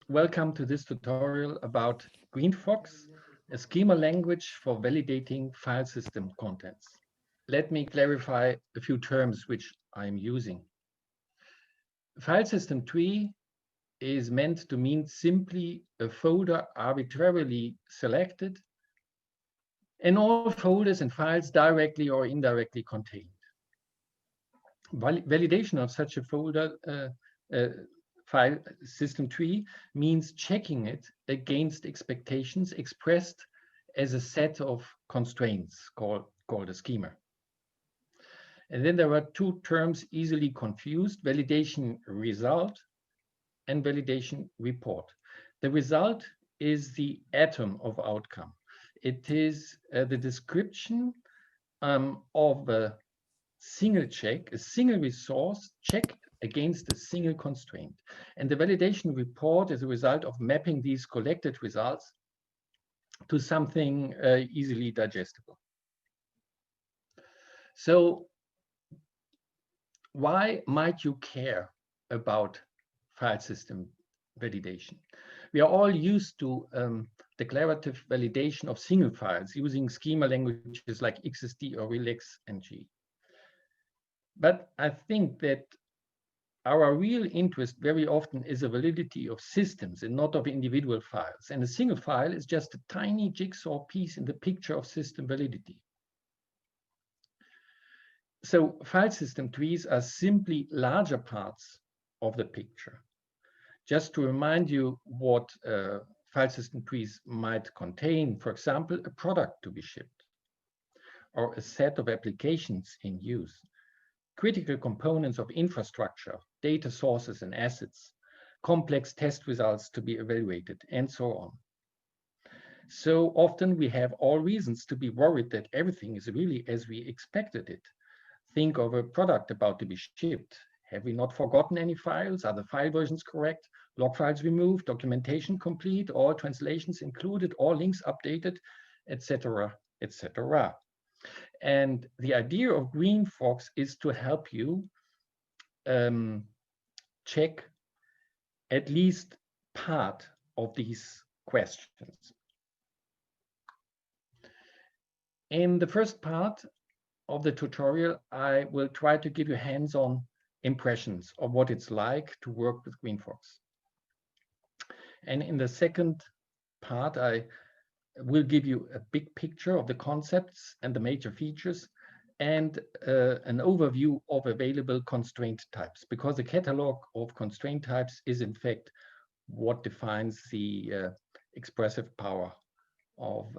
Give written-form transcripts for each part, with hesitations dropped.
Welcome to this tutorial about Greenfox, a schema language for validating file system contents. Let me clarify a few terms which I'm using. File system tree is meant to mean simply a folder arbitrarily selected and all folders and files directly or indirectly contained. Validation of such a folder file system tree means checking it against expectations expressed as a set of constraints called a schema. And then there are two terms easily confused: validation result and validation report. The result is the atom of outcome. It is the description of a single check, a single resource checked against a single constraint. And the validation report is a result of mapping these collected results to something easily digestible. So why might you care about file system validation? We are all used to declarative validation of single files using schema languages like XSD or RelaxNG. But I think that our real interest very often is the validity of systems and not of individual files. And a single file is just a tiny jigsaw piece in the picture of system validity. So file system trees are simply larger parts of the picture. Just to remind you what file system trees might contain, for example, a product to be shipped, or a set of applications in use, critical components of infrastructure, data sources and assets, complex test results to be evaluated, and so on. So often we have all reasons to be worried that everything is really as we expected it. Think of a product about to be shipped. Have we not forgotten any files? Are the file versions correct? Log files removed, documentation complete, all translations included, all links updated, etc., etc. And the idea of Greenfox is to help you check at least part of these questions. In the first part of the tutorial, I will try to give you hands-on impressions of what it's like to work with Greenfox. And in the second part, I will give you a big picture of the concepts and the major features and an overview of available constraint types, because the catalog of constraint types is in fact what defines the expressive power of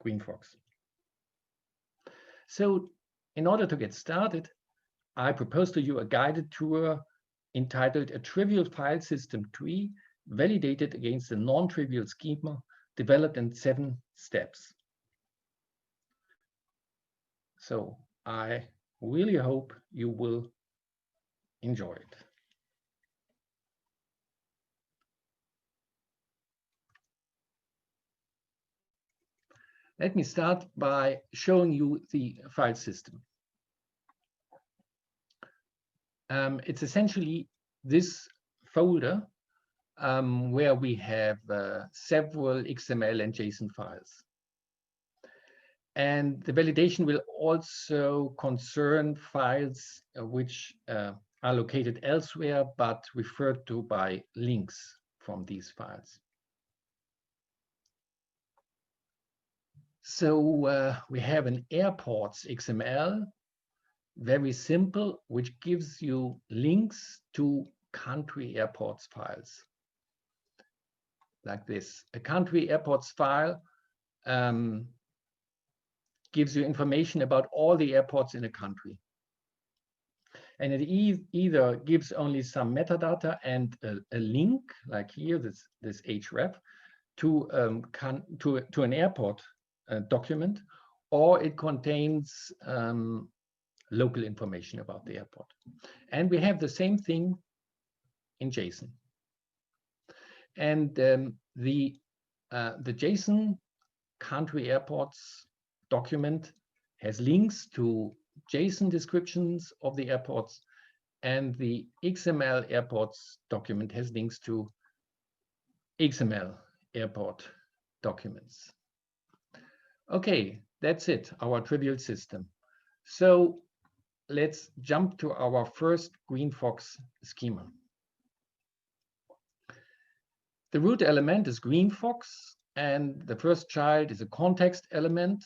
Greenfox. So in order to get started, I propose to you a guided tour entitled "A Trivial File System Tree Validated Against a Non-Trivial Schema Developed in 7 Steps." So I really hope you will enjoy it. Let me start by showing you the file system. It's essentially this folder where we have several XML and JSON files. And the validation will also concern files which are located elsewhere but referred to by links from these files. So we have an airports XML, very simple, which gives you links to country airports files. Like this. A country airports file gives you information about all the airports in a country. And it either gives only some metadata and a link, like here, this href, to an airport document, or it contains local information about the airport. And we have the same thing in JSON. And the JSON country airports document has links to JSON descriptions of the airports, and the XML airports document has links to XML airport documents. Okay, that's it, our trivial system. So let's jump to our first Greenfox schema. The root element is Greenfox, and the first child is a context element,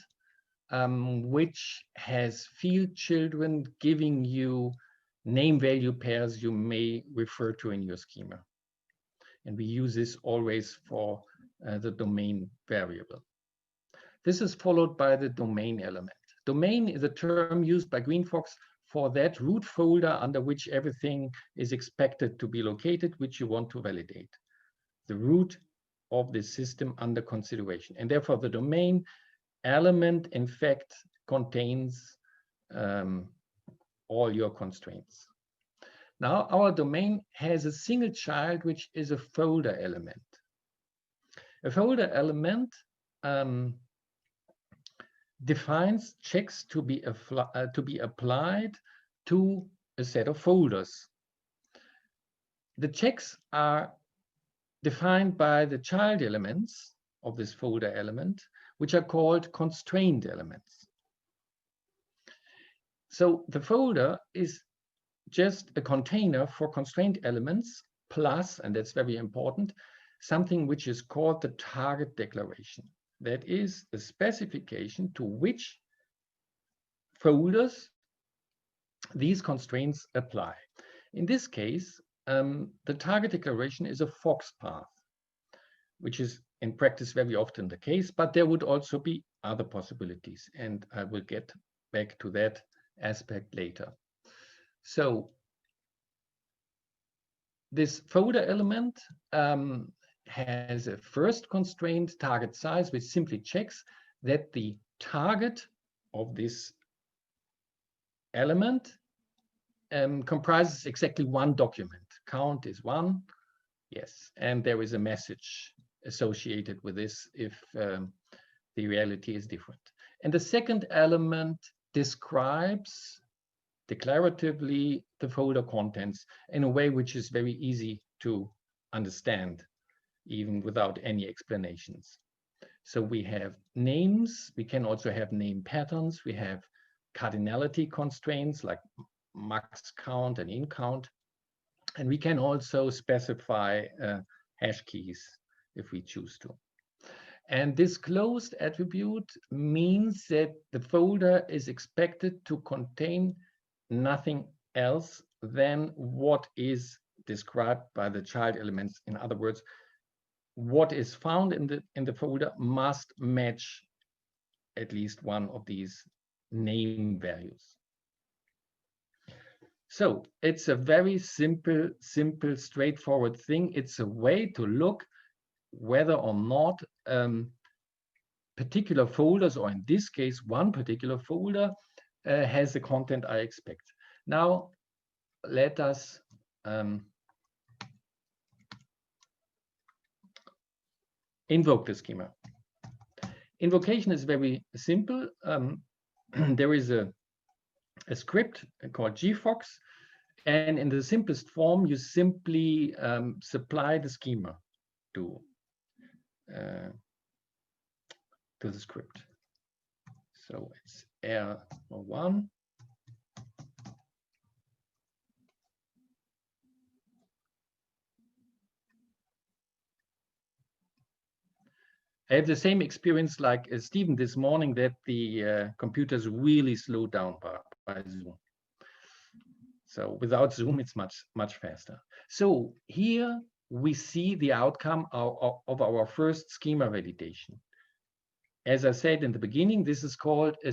which has field children giving you name-value pairs you may refer to in your schema. And we use this always for the domain variable. This is followed by the domain element. Domain is a term used by Greenfox for that root folder under which everything is expected to be located, which you want to validate. The root of the system under consideration. And therefore, the domain element, in fact, contains all your constraints. Now, our domain has a single child, which is a folder element. A folder element defines checks to be applied to a set of folders. The checks are defined by the child elements of this folder element, which are called constraint elements. So the folder is just a container for constraint elements plus, and that's very important, something which is called the target declaration. That is the specification to which folders these constraints apply. In this case, the target declaration is a Fox path, which is in practice very often the case, but there would also be other possibilities, and I will get back to that aspect later. So this folder element has a first constraint, target size, which simply checks that the target of this element comprises exactly one document. Count is 1, yes, and there is a message associated with this if the reality is different. And the second element describes declaratively the folder contents in a way which is very easy to understand, even without any explanations. So we have names, we can also have name patterns, we have cardinality constraints like max count and in count, and we can also specify hash keys if we choose to. And this closed attribute means that the folder is expected to contain nothing else than what is described by the child elements. In other words, what is found in the folder must match at least one of these name values. So it's a very simple, straightforward thing. It's a way to look whether or not particular folders, or in this case, one particular folder has the content I expect. Now, let us invoke the schema. Invocation is very simple. There is a script called gfox, and in the simplest form, you simply supply the schema to the script. So it's R1. I have the same experience like Stephen this morning, that the computers really slowed down by Zoom. So without Zoom, it's much faster. So here we see the outcome of our first schema validation. As I said in the beginning, this is called a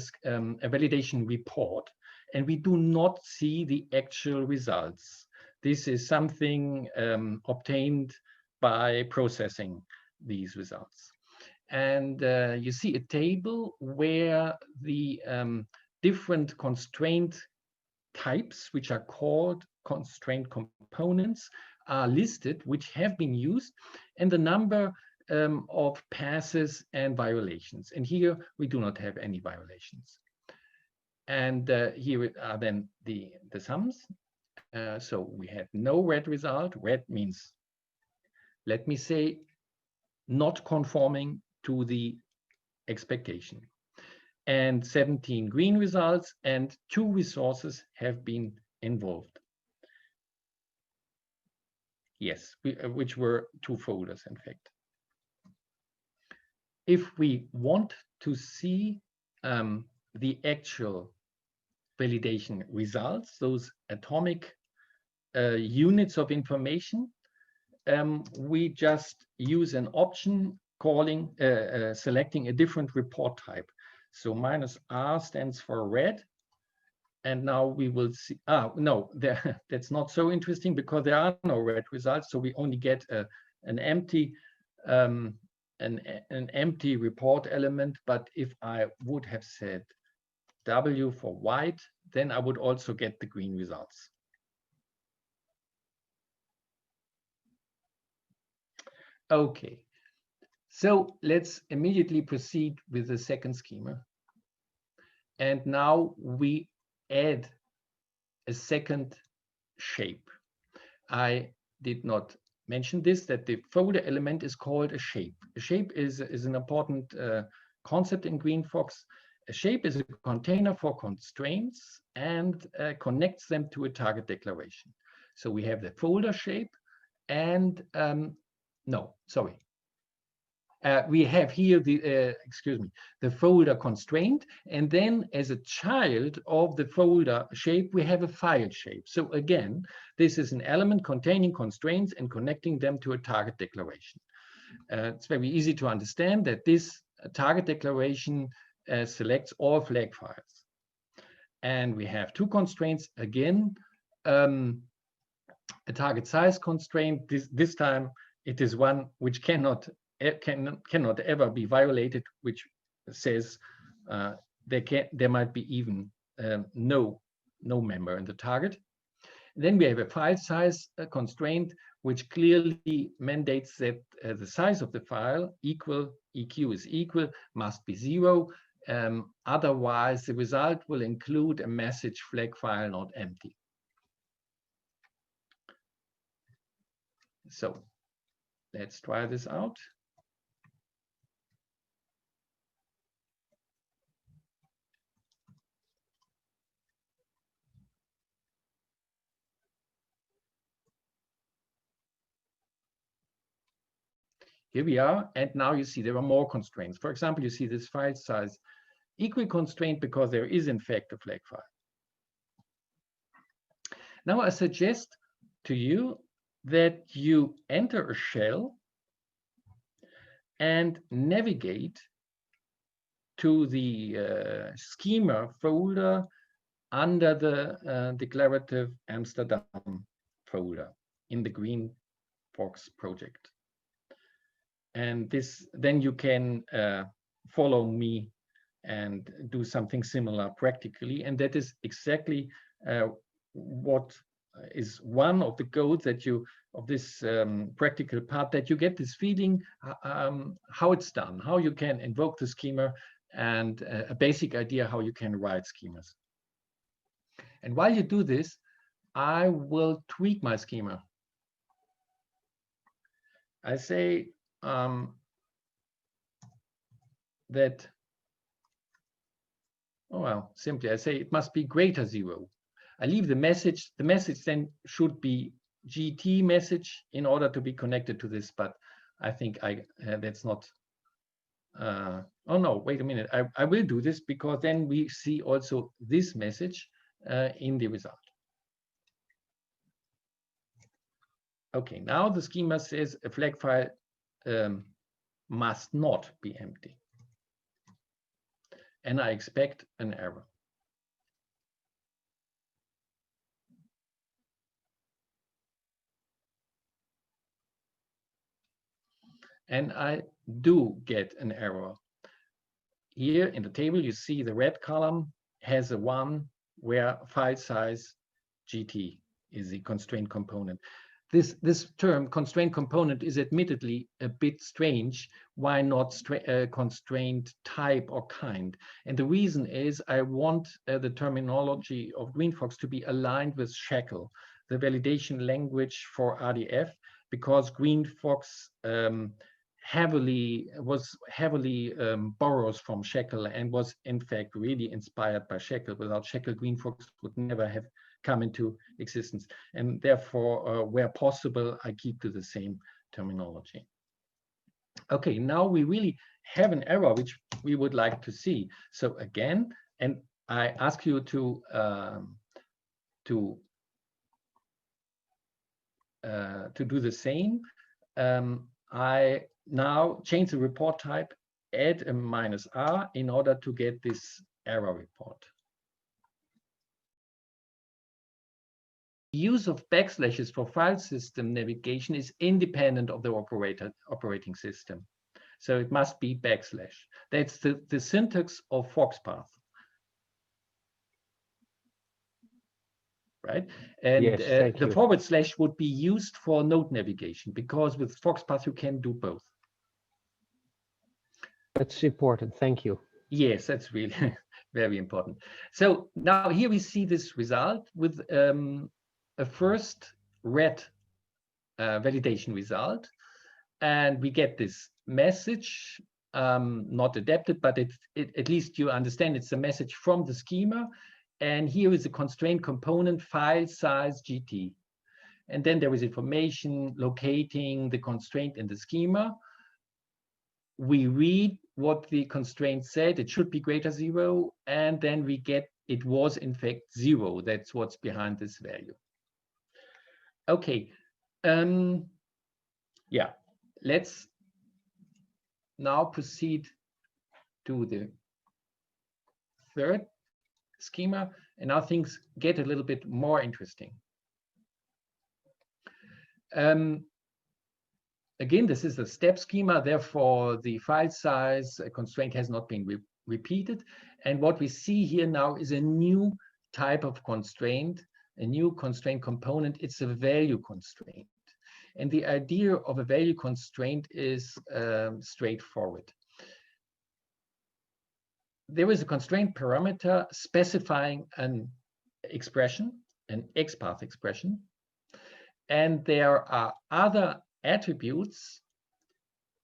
validation report, and we do not see the actual results. This is something obtained by processing these results. And you see a table where the different constraint types, which are called constraint components, are listed, which have been used, and the number of passes and violations. And here we do not have any violations. And here are then the sums. So we have no red result. Red means, let me say, not conforming to the expectation. And 17 green results, and 2 resources have been involved. Yes, which were 2 folders, in fact. If we want to see the actual validation results, those atomic units of information, we just use an option calling selecting a different report type. So -R stands for red, and now we will see. No, that's not so interesting because there are no red results. So we only get an empty an empty report element. But if I would have said W for white, then I would also get the green results. Okay, so let's immediately proceed with the second schema. And now we add a second shape. I did not mention this, that the folder element is called a shape. A shape is an important concept in Greenfox. A shape is a container for constraints and connects them to a target declaration. So we have the folder shape and we have here the the folder constraint, and then as a child of the folder shape we have a file shape. So again, this is an element containing constraints and connecting them to a target declaration. It's very easy to understand that this target declaration selects all flag files, and we have 2 constraints again. A target size constraint. This time it is one which cannot ever be violated, which says there might be even no member in the target. Then we have a file size constraint, which clearly mandates that the size of the file EQ is equal, must be 0. Otherwise, the result will include a message flag file not empty. So let's try this out. Here we are, and now you see there are more constraints. For example, you see this file size equal constraint because there is in fact a flag file. Now I suggest to you that you enter a shell and navigate to the schema folder under the Declarative Amsterdam folder in the Greenfox project. And then you can follow me and do something similar practically. And that is exactly what is one of the goals that of this practical part, that you get this feeling how it's done, how you can invoke the schema, and a basic idea how you can write schemas. And while you do this, I will tweak my schema. I say that, simply I say it must be greater 0. I leave the message. The message then should be GT message in order to be connected to this, but I think that's not. Oh no, wait a minute. I will do this because then we see also this message in the result. Okay, now the schema says a flag file must not be empty. And I expect an error. And I do get an error. Here in the table, you see the red column has a 1 where file size GT is the constraint component. This term constraint component is admittedly a bit strange. Why not constraint type or kind? And the reason is I want the terminology of Greenfox to be aligned with Shackle, the validation language for RDF, because Greenfox heavily borrows from Shekel and was in fact really inspired by Shekel. Without Shekel, Greenfox would never have come into existence. And therefore, where possible, I keep to the same terminology. Okay, now we really have an error which we would like to see. So again, and I ask you to do the same. I now change the report type, add a -r in order to get this error report. Use of backslashes for file system navigation is independent of the operating system. So it must be backslash. That's the syntax of FoxPath. Right? And yes, the / would be used for node navigation, because with FoxPath you can do both. That's important. Thank you. Yes, that's really very important. So now here we see this result with a first red validation result, and we get this message, not adapted, but at least you understand it's a message from the schema. And here is a constraint component, file size GT. And then there is information locating the constraint in the schema. We read what the constraint said, it should be greater 0, and then we get it was in fact 0. That's what's behind this value. Okay, yeah, let's now proceed to the third schema, and now things get a little bit more interesting. Again, this is a step schema, therefore the file size constraint has not been repeated. And what we see here now is a new type of constraint, a new constraint component. It's a value constraint. And the idea of a value constraint is straightforward. There is a constraint parameter specifying an expression, an XPath expression, and there are other attributes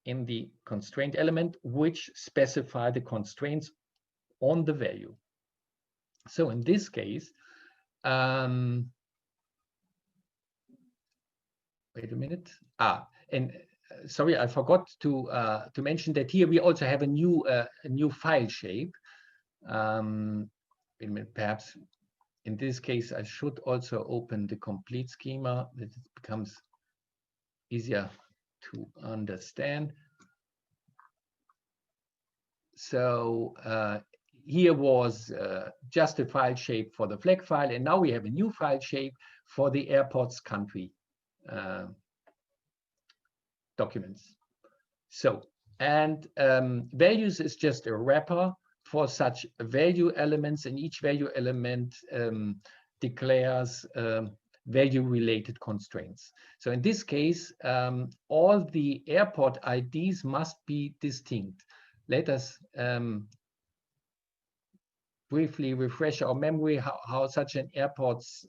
in the constraint element which specify the constraints on the value. So in this case, wait a minute. And sorry, I forgot to mention that here we also have a new file shape. Wait a minute, perhaps in this case I should also open the complete schema, that it becomes easier to understand. So here was just a file shape for the flag file, and now we have a new file shape for the airport's country documents. So, and values is just a wrapper for such value elements, and each value element declares value-related constraints. So in this case, all the airport IDs must be distinct. Let us briefly refresh our memory how such an airport's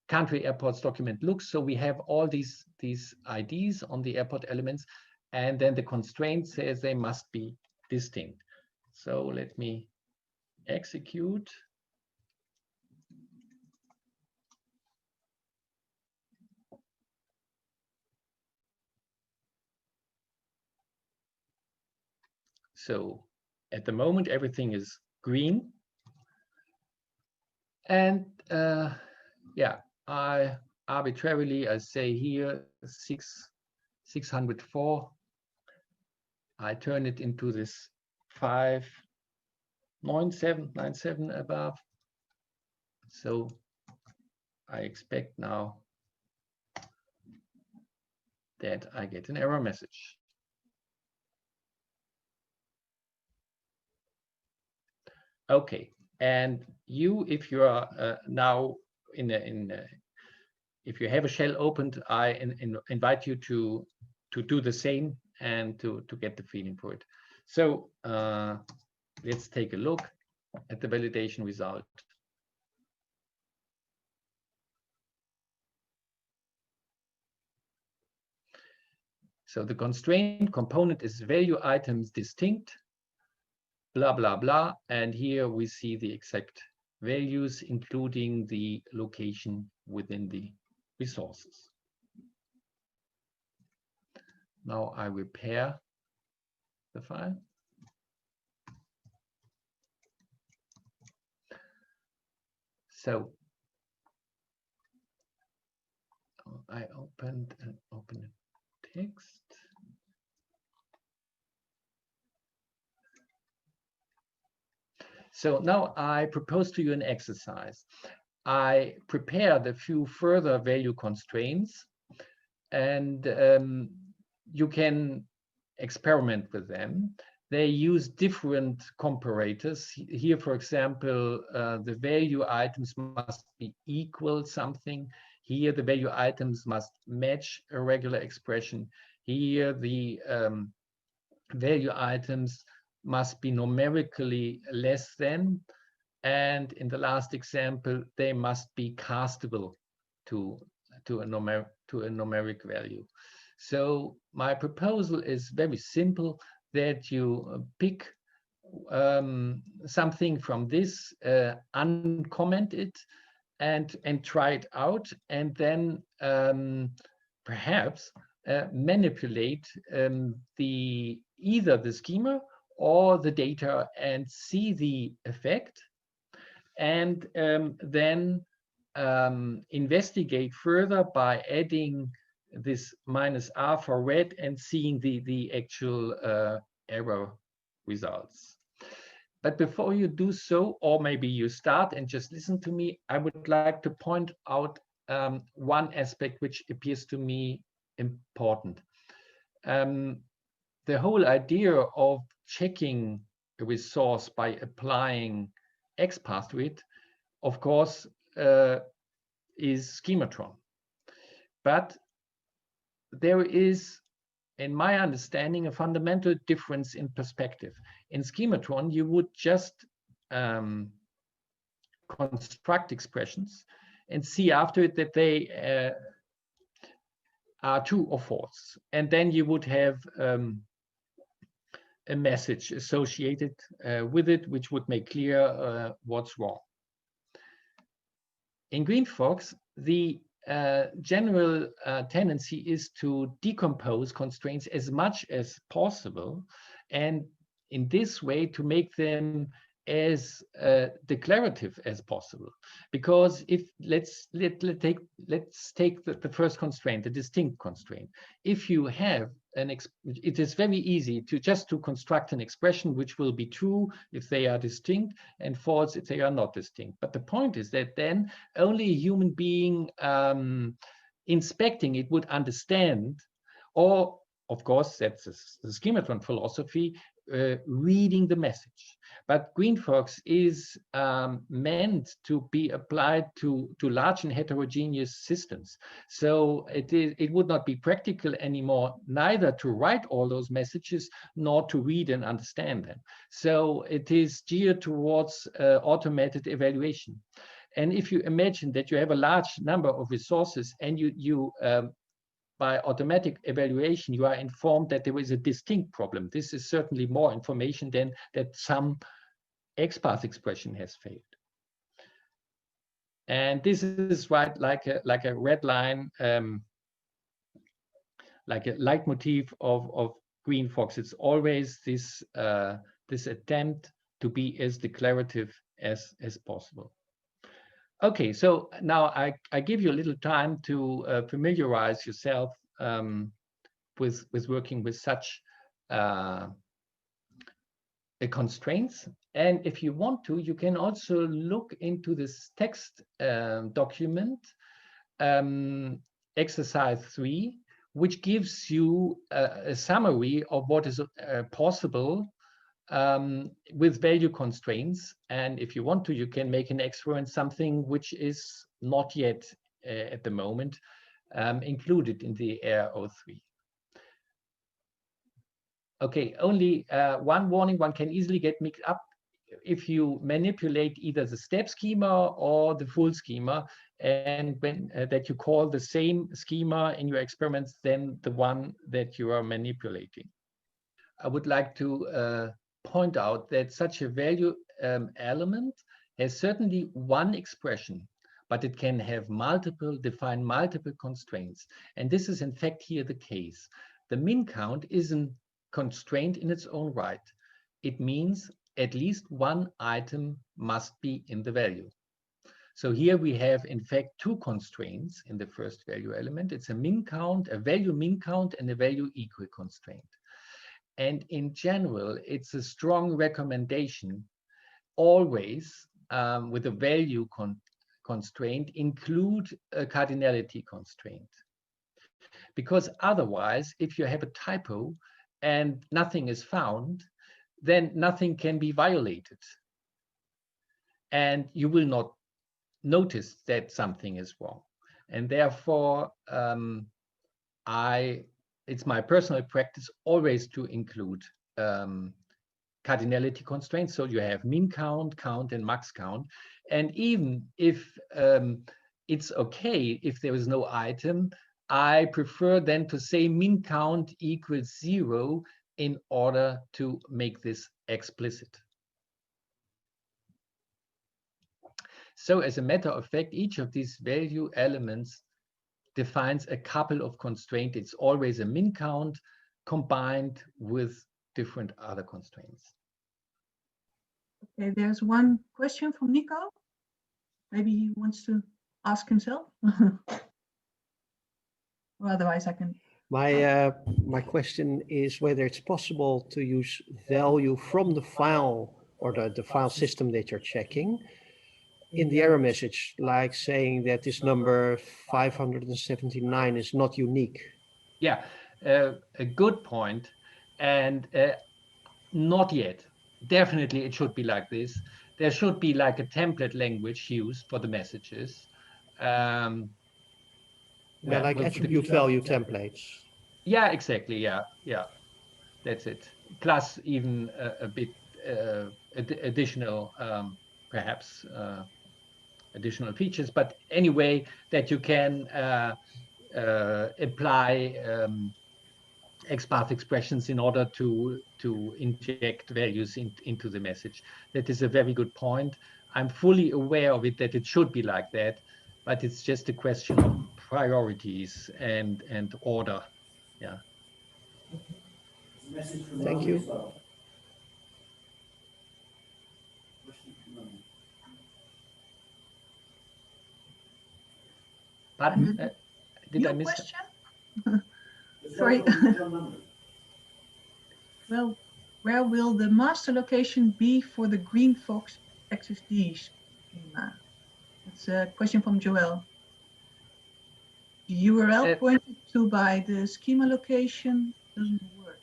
country airports document looks. So we have all these IDs on the airport elements, and then the constraint says they must be distinct. So let me execute. So at the moment, everything is green. And yeah, I arbitrarily, I say here 604. I turn it into this 59797 above. So I expect now that I get an error message. Okay, and you, if you are now if you have a shell opened, I invite you to do the same and to get the feeling for it. So let's take a look at the validation result. So the constraint component is value items distinct, blah, blah, blah. And here we see the exact values, including the location within the resources. Now I repair the file. So I opened and open text. So now I propose to you an exercise. I prepared a few further value constraints, and you can experiment with them. They use different comparators. Here, for example, the value items must be equal something. Here, the value items must match a regular expression. Here, the value items must be numerically less than. And in the last example, they must be castable to a numeric value. So my proposal is very simple, that you pick something from this, uncomment it, and try it out, and then perhaps manipulate either the schema or the data and see the effect, and then investigate further by adding this -r for red and seeing the actual error results. But before you do so, or maybe you start and just listen to me, I would like to point out one aspect which appears to me important. The whole idea of checking a resource by applying XPath to it, of course, is schematron. But there is, in my understanding, a fundamental difference in perspective. In schematron, you would just construct expressions and see after it that they are true or false. And then you would have a message associated with it, which would make clear what's wrong. In Greenfox, the general tendency is to decompose constraints as much as possible, and in this way to make them as declarative as possible. Because if let's take the first constraint, the distinct constraint. If you have it is very easy to construct an expression which will be true if they are distinct and false if they are not distinct. But the point is that then only a human being inspecting it would understand, or of course that's the schematron philosophy, reading the message. But Greenfox is meant to be applied to large and heterogeneous systems. So it would not be practical anymore, neither to write all those messages nor to read and understand them. So it is geared towards automated evaluation. And if you imagine that you have a large number of resources and you by automatic evaluation, you are informed that there is a distinct problem. This is certainly more information than that some XPath expression has failed. And this is right, like a red line, like a leitmotif of Greenfox. It's always this this attempt to be as declarative as possible. Okay, so now I give you a little time to familiarize yourself with working with such constraints. And if you want to, you can also look into this text document, exercise 3, which gives you a summary of what is possible with value constraints. And if you want to, you can make an experiment, something which is not yet at the moment included in the AR03. Okay, only one warning: one can easily get mixed up if you manipulate either the step schema or the full schema, and when that you call the same schema in your experiments than the one that you are manipulating. I would like to point out that such a value element has certainly one expression, but it can have define multiple constraints. And this is in fact here the case. The min count isn't constraint in its own right. It means at least one item must be in the value. So here we have, in fact, two constraints in the first value element. It's a min count, a value min count, and a value equal constraint. And in general, it's a strong recommendation always with a value constraint include a cardinality constraint. Because otherwise, if you have a typo and nothing is found, then nothing can be violated. And you will not notice that something is wrong. And therefore, it's my personal practice always to include cardinality constraints. So you have min count, count, and max count. And even if it's okay if there is no item, I prefer then to say min count equals 0 in order to make this explicit. So as a matter of fact, each of these value elements defines a couple of constraints. It's always a min count combined with different other constraints. Okay, there's one question from Nico. Maybe he wants to ask himself. Or otherwise I can. My question is whether it's possible to use value from the file or the file system that you're checking in the error message, like saying that this number 579 is not unique. Yeah, a good point. And not yet. Definitely it should be like this. There should be like a template language used for the messages. Yeah, like attribute value templates. Yeah, exactly. Yeah, that's it. Plus even a bit additional, perhaps additional features. But anyway, that you can apply XPath expressions in order to inject values into the message. That is a very good point. I'm fully aware of it, that it should be like that, but it's just a question of priorities and order. Yeah. Thank you. Pardon? Did I miss question? Sorry. Well, where will the master location be for the Greenfox XSD schema? It's a question from Joel. The URL pointed to by the schema location doesn't work.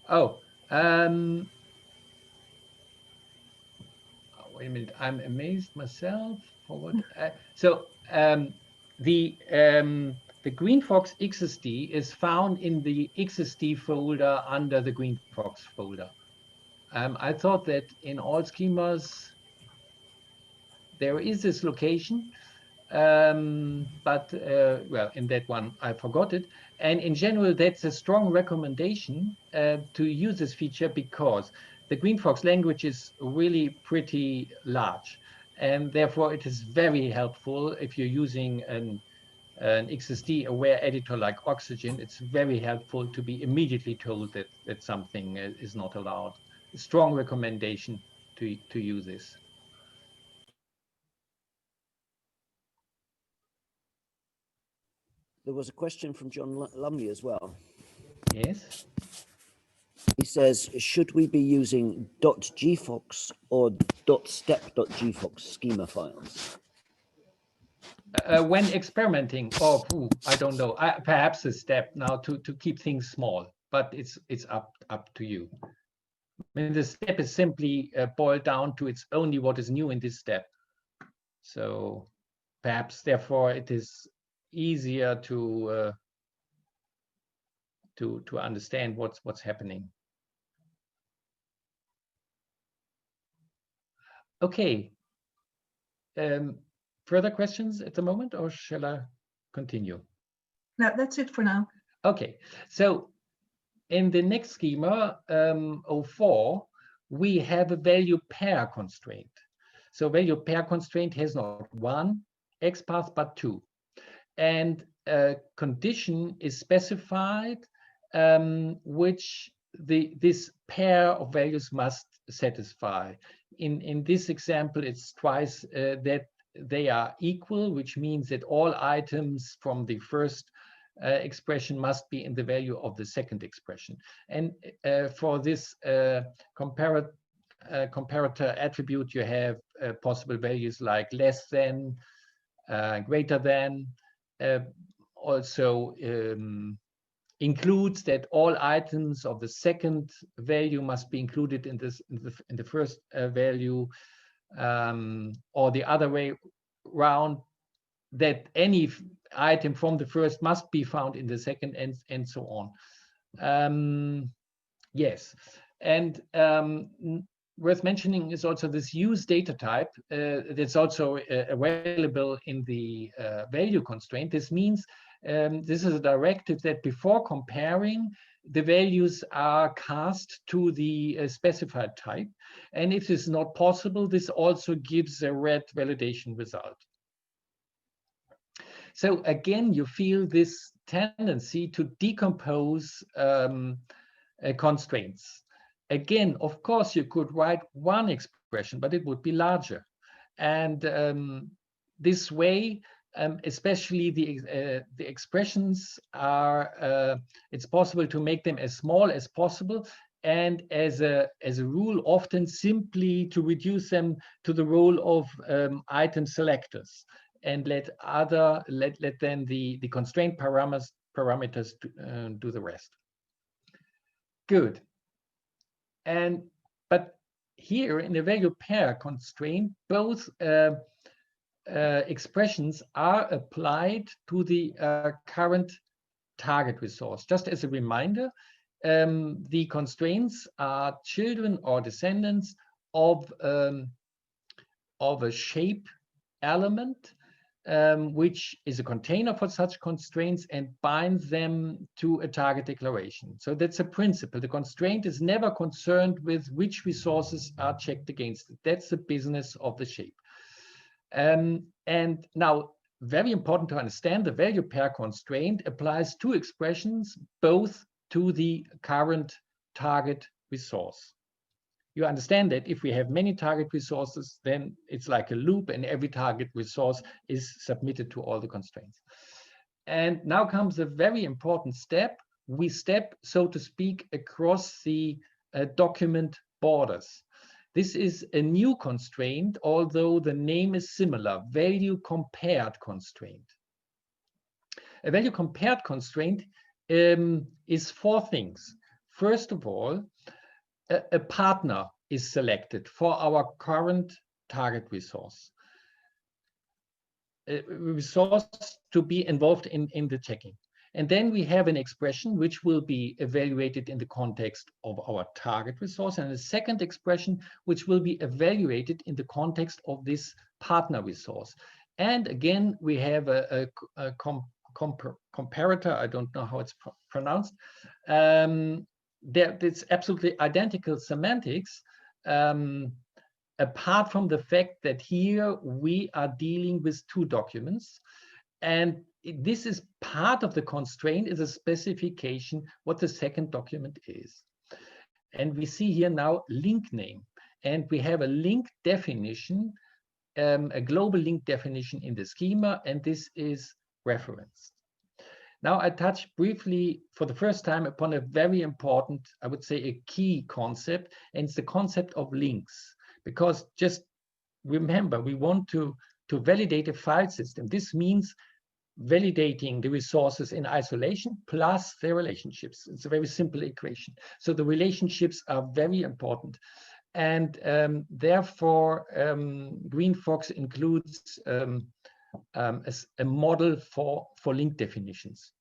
Oh, wait a minute. I'm amazed myself for what. The Greenfox XSD is found in the XSD folder under the Greenfox folder. I thought that in all schemas there is this location, but well, in that one I forgot it. And in general, that's a strong recommendation to use this feature because the Greenfox language is really pretty large, and therefore it is very helpful if you're using an XSD aware editor like Oxygen. It's very helpful to be immediately told that something is not allowed. A strong recommendation to use this. There was a question from John Lumley as well. Yes. He says, should we be using .gfox or .step.gfox schema files? When experimenting, I don't know. Perhaps a step now to keep things small, but it's up to you. I mean, the step is simply boiled down to it's only what is new in this step. So perhaps therefore it is easier to understand what's happening. Okay. Further questions at the moment, or shall I continue? No, that's it for now. Okay, so in the next schema, 04, we have a value pair constraint. So value pair constraint has not one XPath, but two. And a condition is specified which this pair of values must satisfy. In this example, it's twice that they are equal, which means that all items from the first expression must be in the value of the second expression. And for this comparator attribute, you have possible values like less than, greater than, also includes that all items of the second value must be included in the first value, or the other way round, that any item from the first must be found in the second, and so on. Yes, and worth mentioning is also this use data type that's also available in the value constraint. This means this is a directive that before comparing, the values are cast to the specified type. And if this is not possible, this also gives a red validation result. So again, you feel this tendency to decompose constraints. Again, of course, you could write one expression, but it would be larger. And this way, especially the expressions are, it's possible to make them as small as possible, and as a rule, often simply to reduce them to the role of item selectors, and let then the constraint parameters do the rest. Good. But here in the value pair constraint, both expressions are applied to the current target resource. Just as a reminder, the constraints are children or descendants of a shape element, which is a container for such constraints and binds them to a target declaration. So that's a principle. The constraint is never concerned with which resources are checked against it. That's the business of the shape. And now, very important to understand, the value pair constraint applies to expressions, both to the current target resource. You understand that if we have many target resources, then it's like a loop, and every target resource is submitted to all the constraints. And now comes a very important step. We step, so to speak, across the document borders. This is a new constraint, although the name is similar, value compared constraint. A value compared constraint is four things. First of all, a partner is selected for our current target resource. A resource to be involved in the checking. And then we have an expression which will be evaluated in the context of our target resource, and a second expression which will be evaluated in the context of this partner resource. And again, we have a comparator, I don't know how it's pronounced. It's absolutely identical semantics, apart from the fact that here we are dealing with two documents, and this is part of the constraint, is a specification what the second document is. And we see here now link name, and we have a link definition, a global link definition in the schema, and this is referenced. Now I touch briefly for the first time upon a very important, I would say a key concept, and it's the concept of links. Because just remember, we want to validate a file system. This means validating the resources in isolation plus their relationships. It's a very simple equation. So the relationships are very important. And therefore, Greenfox includes a model for link definitions.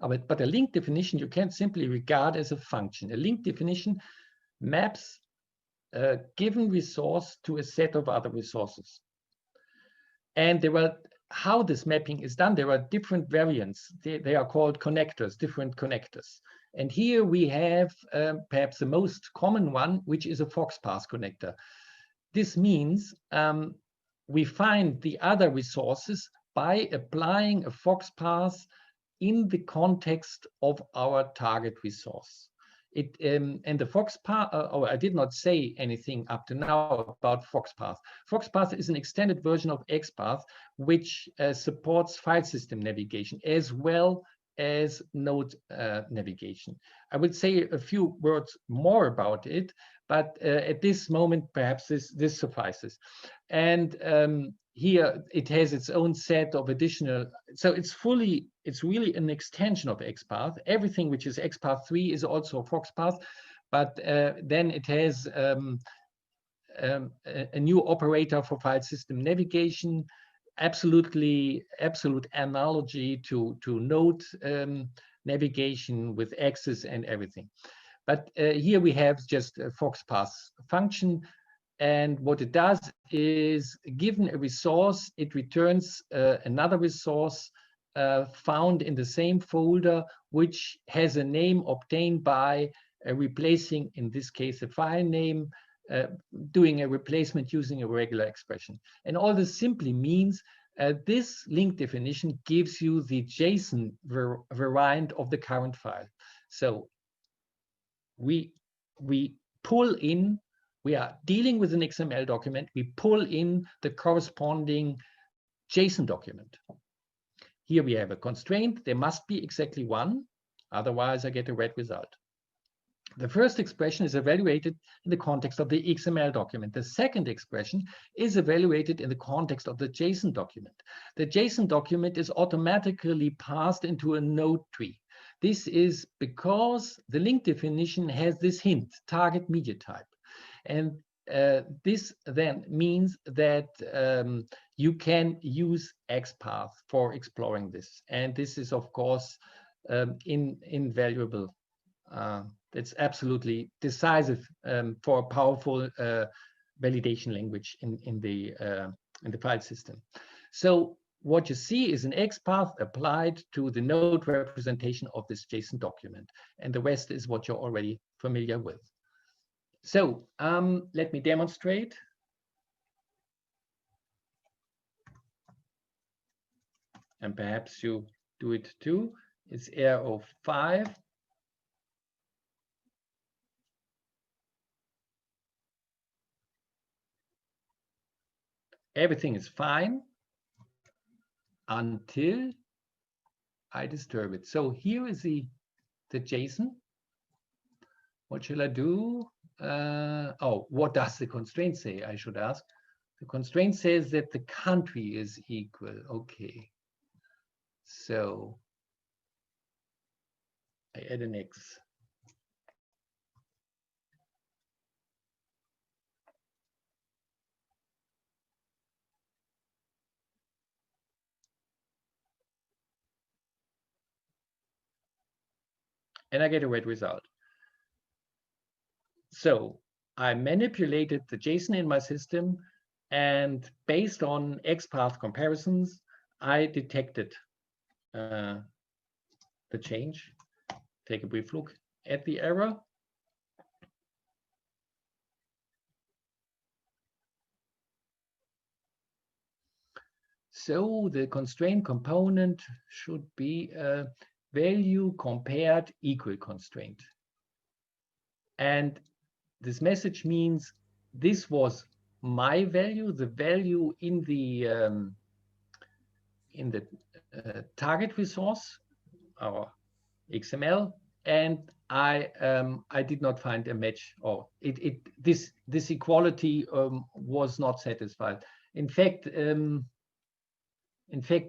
But a link definition you can't simply regard as a function. A link definition maps a given resource to a set of other resources. And there were, how this mapping is done, there are different variants. They are called connectors, different connectors. And here we have perhaps the most common one, which is a Fox parse connector. This means we find the other resources by applying a Fox parse in the context of our target resource. And the Fox parse, I did not say anything up to now about Fox parse. Fox parse is an extended version of XPath, which supports file system navigation as well as node navigation. I would say a few words more about it, but at this moment, perhaps this suffices. And here it has its own set of additional, so it's really an extension of XPath. Everything which is XPath 3 is also Fox parse, but then it has a new operator for file system navigation, absolute analogy to node navigation with access and everything. But here we have just a Fox parse function. And what it does is, given a resource, it returns another resource found in the same folder, which has a name obtained by replacing, in this case, a file name, doing a replacement using a regular expression. And all this simply means this link definition gives you the JSON variant of the current file. So we pull in, we are dealing with an XML document, we pull in the corresponding JSON document. Here we have a constraint, there must be exactly one, otherwise I get a red result. The first expression is evaluated in the context of the XML document. The second expression is evaluated in the context of the JSON document. The JSON document is automatically passed into a node tree. This is because the link definition has this hint, target media type. And this then means that you can use XPath for exploring this. And this is, of course, invaluable. It's absolutely decisive for a powerful validation language in the file system. So what you see is an XPath applied to the node representation of this JSON document. And the rest is what you're already familiar with. So let me demonstrate. And perhaps you do it too. It's arrow 5. Everything is fine until I disturb it. So here is the JSON. What shall I do? What does the constraint say? I should ask. The constraint says that the country is equal. Okay. So I add an X. And I get a red result. So I manipulated the JSON in my system, and based on XPath comparisons, I detected the change. Take a brief look at the error. So the constraint component should be a value compared equal constraint. And this message means this was my value, the value in the target resource, our XML, and I did not find a match, or this equality was not satisfied. In fact,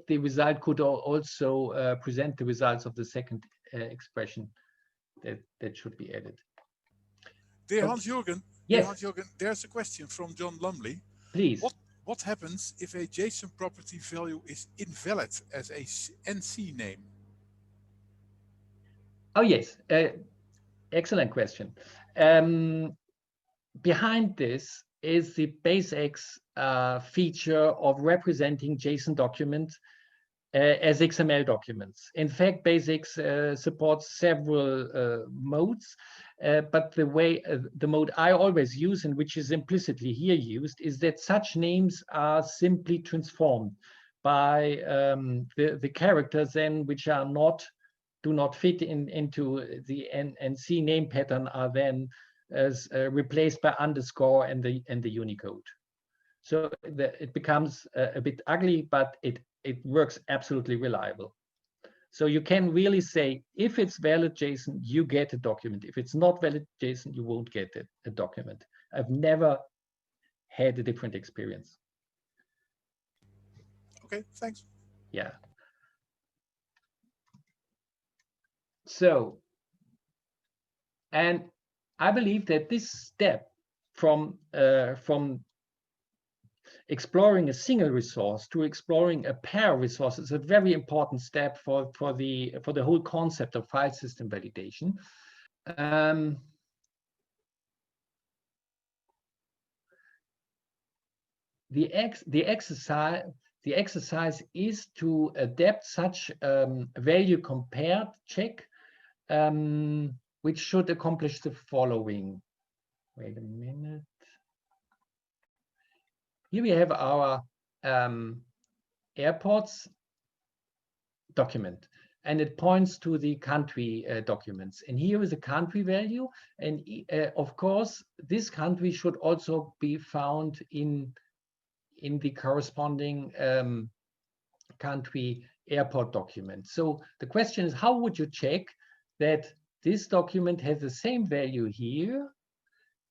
the result could also present the results of the second expression that should be added. Dear Hans-Jürgen, yes. Hans-Jürgen, there's a question from John Lumley. Please. What happens if a JSON property value is invalid as a NC name? Oh yes, excellent question. behind this is the BaseX feature of representing JSON documents as XML documents. In fact, BaseX supports several modes, but the mode I always use, and which is implicitly here used, is that such names are simply transformed by the characters then which are do not fit into the NC name pattern are then replaced by underscore and the Unicode. So it becomes a bit ugly, but it works absolutely reliable. So you can really say, if it's valid JSON, you get a document. If it's not valid JSON, you won't get a document. I've never had a different experience. Okay, thanks. Yeah. So, and I believe that this step from exploring a single resource to exploring a pair of resources is a very important step for the whole concept of file system validation. The exercise is to adapt such value compared check, which should accomplish the following. Wait a minute. Here we have our airports document, and it points to the country documents. And here is a country value. And of course, this country should also be found in the corresponding country airport document. So the question is, how would you check that this document has the same value here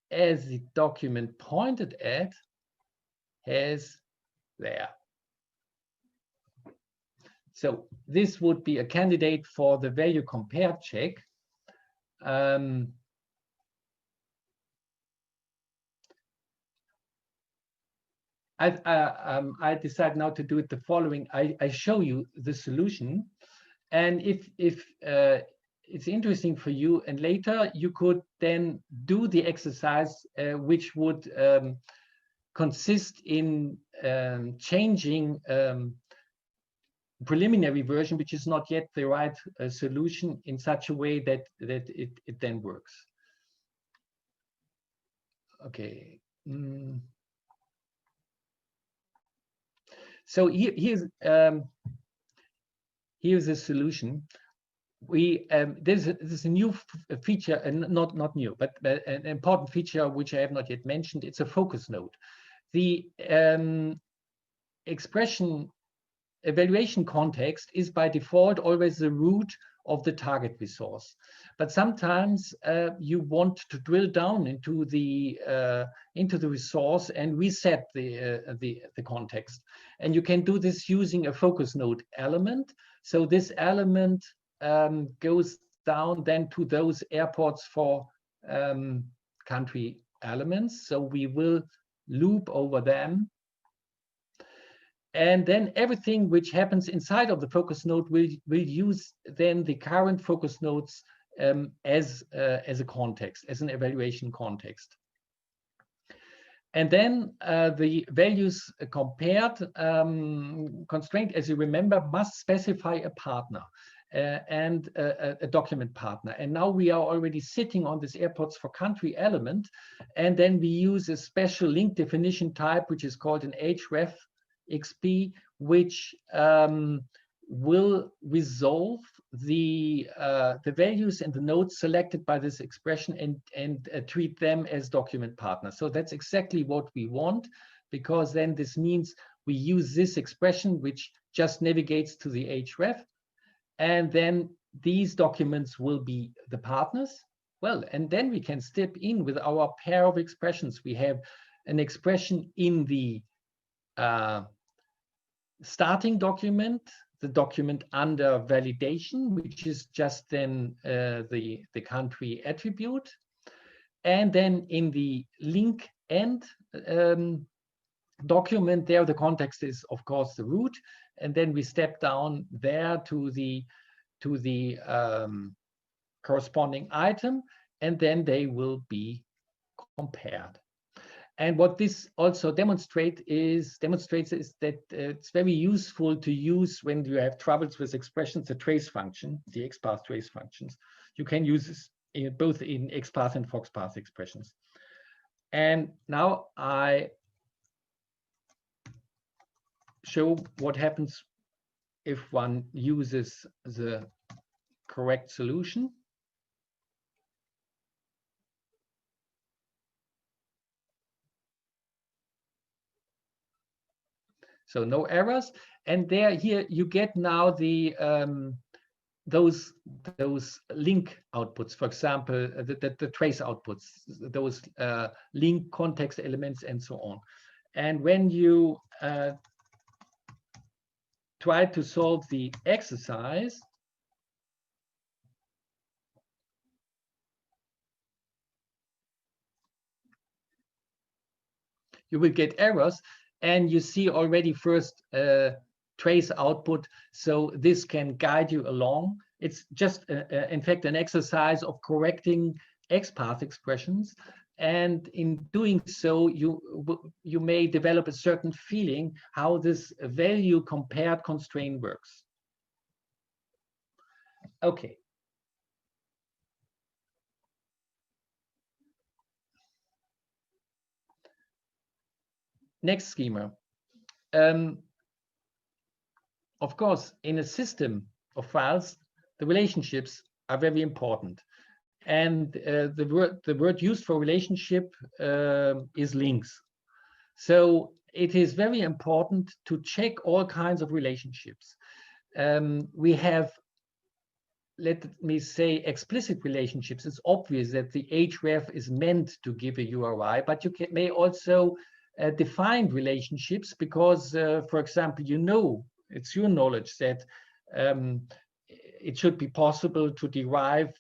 as the document pointed at has there? So this would be a candidate for the value compared check. I decide now to do it the following. I show you the solution, and if it's interesting for you, and later you could then do the exercise, which would consist in changing preliminary version, which is not yet the right solution, in such a way that it then works. Okay. So here's a solution. There's a new feature, and not new, but an important feature which I have not yet mentioned. It's a focus node. The expression evaluation context is by default always the root of the target resource, but sometimes you want to drill down into the resource and reset the context, and you can do this using a focus node element. So this element goes down then to those airports for country elements. So we will loop over them. And then everything which happens inside of the focus node will use then the current focus nodes as a context, as an evaluation context. And then the values compared constraint, as you remember, must specify a partner and a document partner. And now we are already sitting on this airports for country element, and then we use a special link definition type, which is called an href XP, which will resolve the values and the nodes selected by this expression and treat them as document partners. So that's exactly what we want, because then this means we use this expression which just navigates to the href, and then these documents will be the partners. Well, and then we can step in with our pair of expressions. We have an expression in the starting document, the document under validation, which is just then the country attribute. And then in the link end document, there the context is, of course, the root. And then we step down there to the corresponding item, and then they will be compared. And what this also demonstrates is that it's very useful to use when you have troubles with expressions, the trace function, the XPath trace functions. You can use this both in XPath and FoxPath expressions. And now I show what happens if one uses the correct solution. So no errors, and here you get now the those link outputs, for example, the trace outputs, those link context elements and so on. And when you try to solve the exercise, you will get errors. And you see already first trace output, so this can guide you along. It's just, in fact, an exercise of correcting XPath expressions. And in doing so, you may develop a certain feeling how this value compared constraint works. Okay. Next schema. Of course, in a system of files, the relationships are very important. And the word used for relationship is links. So it is very important to check all kinds of relationships. We have, let me say, explicit relationships. It's obvious that the href is meant to give a URI, but you may also define relationships because, for example, it's your knowledge that it should be possible to derive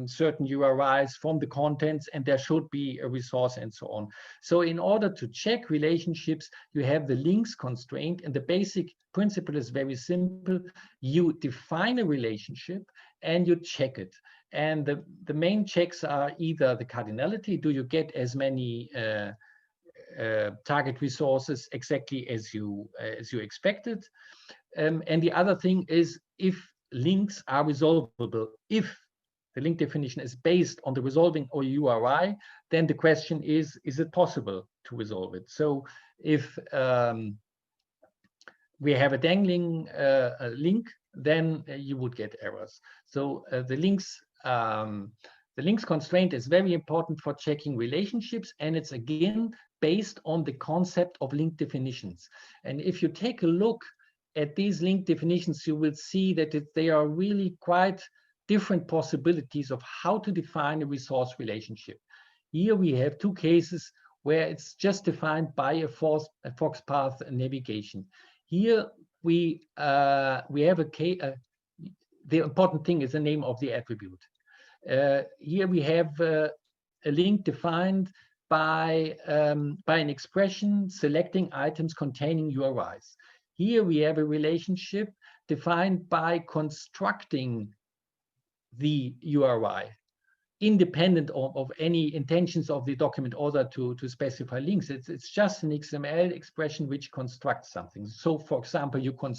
certain URIs from the contents, and there should be a resource and so on. So in order to check relationships, you have the links constraint, and the basic principle is very simple. You define a relationship and you check it. And the main checks are either the cardinality, do you get as many target resources exactly as you expected, and the other thing is if links are resolvable. If the link definition is based on the resolving or URI, then the question is it possible to resolve it? So if we have a dangling link, then you would get errors. So the links constraint is very important for checking relationships, and it's again based on the concept of link definitions. And if you take a look at these link definitions, you will see that they are really quite different possibilities of how to define a resource relationship. Here we have two cases where it's just defined by a FoxPath navigation. Here we have a case. The important thing is the name of the attribute. Here we have a link defined by an expression selecting items containing URIs. Here we have a relationship defined by constructing the URI, independent of any intentions of the document order to specify links. It's just an XML expression which constructs something. So for example, you could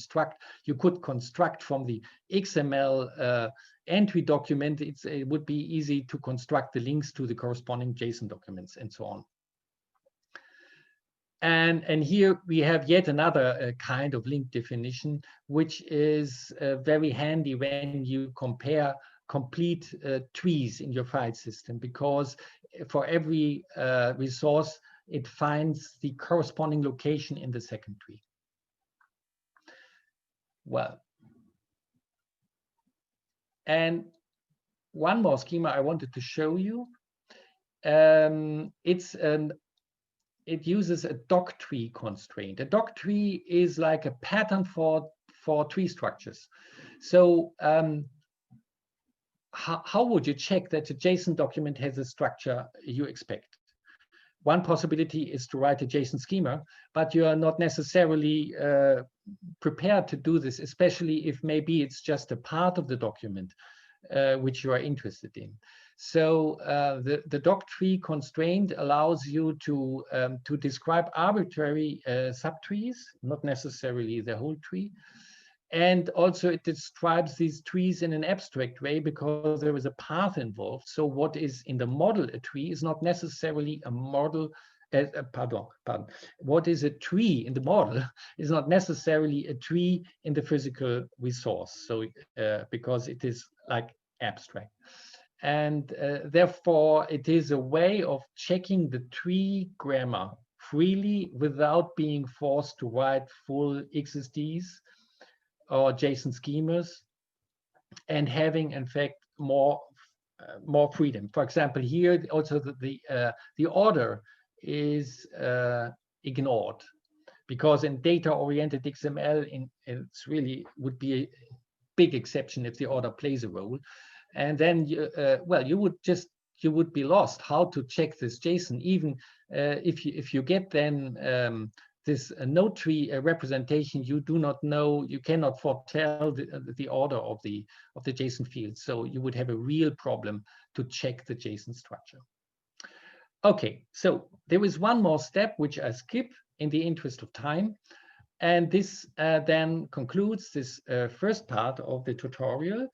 construct from the XML entry document, it would be easy to construct the links to the corresponding JSON documents and so on. And here we have yet another kind of link definition, which is very handy when you compare complete trees in your file system, because for every resource, it finds the corresponding location in the second tree. Well, and one more schema I wanted to show you. It uses a doc tree constraint. A doc tree is like a pattern for tree structures. So how would you check that a JSON document has a structure you expect? One possibility is to write a JSON schema, but you are not necessarily prepared to do this, especially if maybe it's just a part of the document. which you are interested in. So the doc tree constraint allows you to describe arbitrary subtrees, not necessarily the whole tree. And also it describes these trees in an abstract way because there is a path involved. So what is in the model a tree is not necessarily a model, what is a tree in the model is not necessarily a tree in the physical resource. So because it is like abstract. And therefore it is a way of checking the tree grammar freely without being forced to write full XSDs or JSON schemas, and having in fact more freedom. For example, here also the order is ignored, because in data-oriented XML, it's really would be a big exception if the order plays a role. And then well, you would be lost how to check this JSON, even if you get then this node tree representation, you do not know, you cannot foretell the order of the JSON field. So you would have a real problem to check the JSON structure. Okay, so there is one more step which I skip in the interest of time. And this then concludes this first part of the tutorial.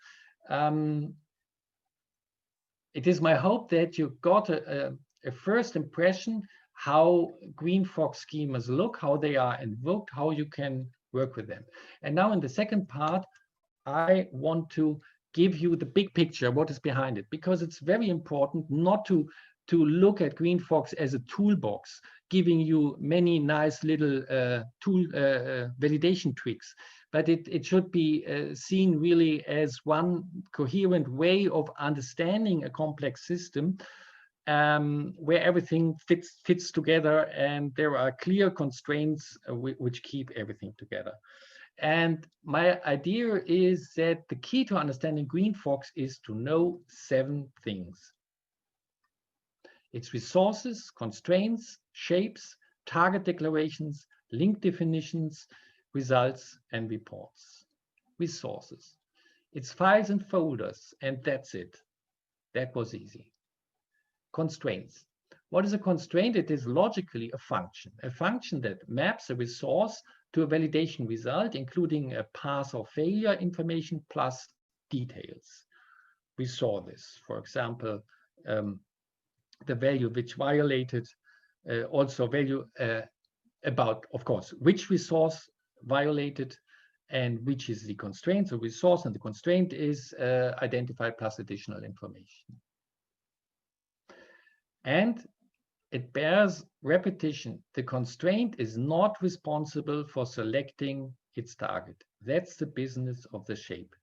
It is my hope that you got a first impression how Greenfox schemas look, how they are invoked, how you can work with them. And now in the second part, I want to give you the big picture, what is behind it, because it's very important not to look at Greenfox as a toolbox, giving you many nice little validation tricks, but it should be seen really as one coherent way of understanding a complex system, where everything fits together and there are clear constraints which keep everything together. And my idea is that the key to understanding Greenfox is to know 7 things. It's resources, constraints, shapes, target declarations, link definitions, results, and reports. Resources. It's files and folders, and that's it. That was easy. Constraints. What is a constraint? It is logically a function that maps a resource to a validation result, including a pass or failure information plus details. We saw this, for example, the value which violated, also value about, of course, which resource violated and which is the constraint. So resource and the constraint is identified plus additional information. And it bears repetition. The constraint is not responsible for selecting its target. That's the business of the shape.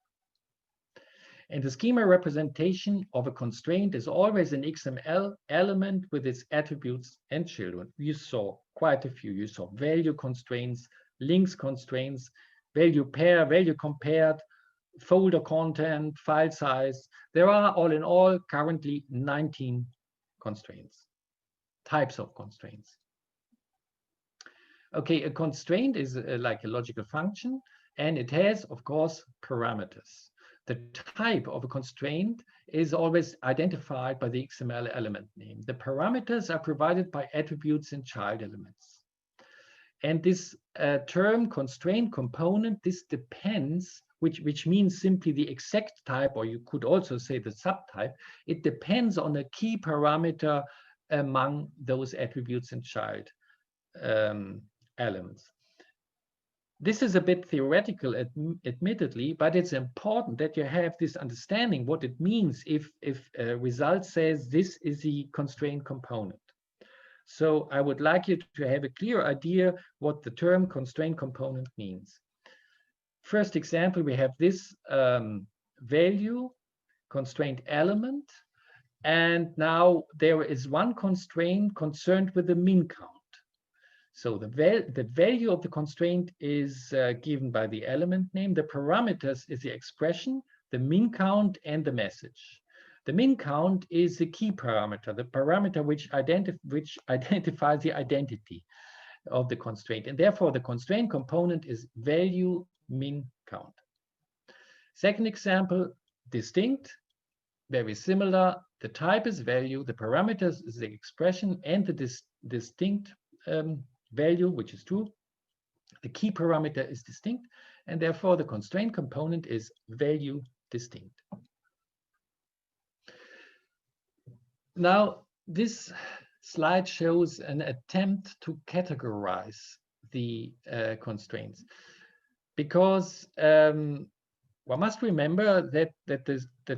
And the schema representation of a constraint is always an XML element with its attributes and children. You saw quite a few. You saw value constraints, links constraints, value pair, value compared, folder content, file size. There are all in all currently 19 constraints, types of constraints. Okay, a constraint is like a logical function, and it has, of course, parameters. The type of a constraint is always identified by the XML element name. The parameters are provided by attributes and child elements. And this term constraint component, this depends, which means simply the exact type, or you could also say the subtype. It depends on a key parameter among those attributes and child elements. This is a bit theoretical, admittedly, but it's important that you have this understanding what it means if a result says this is the constraint component. So I would like you to have a clear idea what the term constraint component means. First example, we have this value constraint element, and now there is one constraint concerned with the min count. So the value of the constraint is given by the element name. The parameters is the expression, the min count, and the message. The min count is the key parameter, the parameter which identifies the identity of the constraint. And therefore, the constraint component is value min count. Second example, distinct. very similar. The type is value, the parameters is the expression, and the distinct value, which is true. The key parameter is distinct, and therefore the constraint component is value distinct. Now, this slide shows an attempt to categorize the constraints, because one must remember that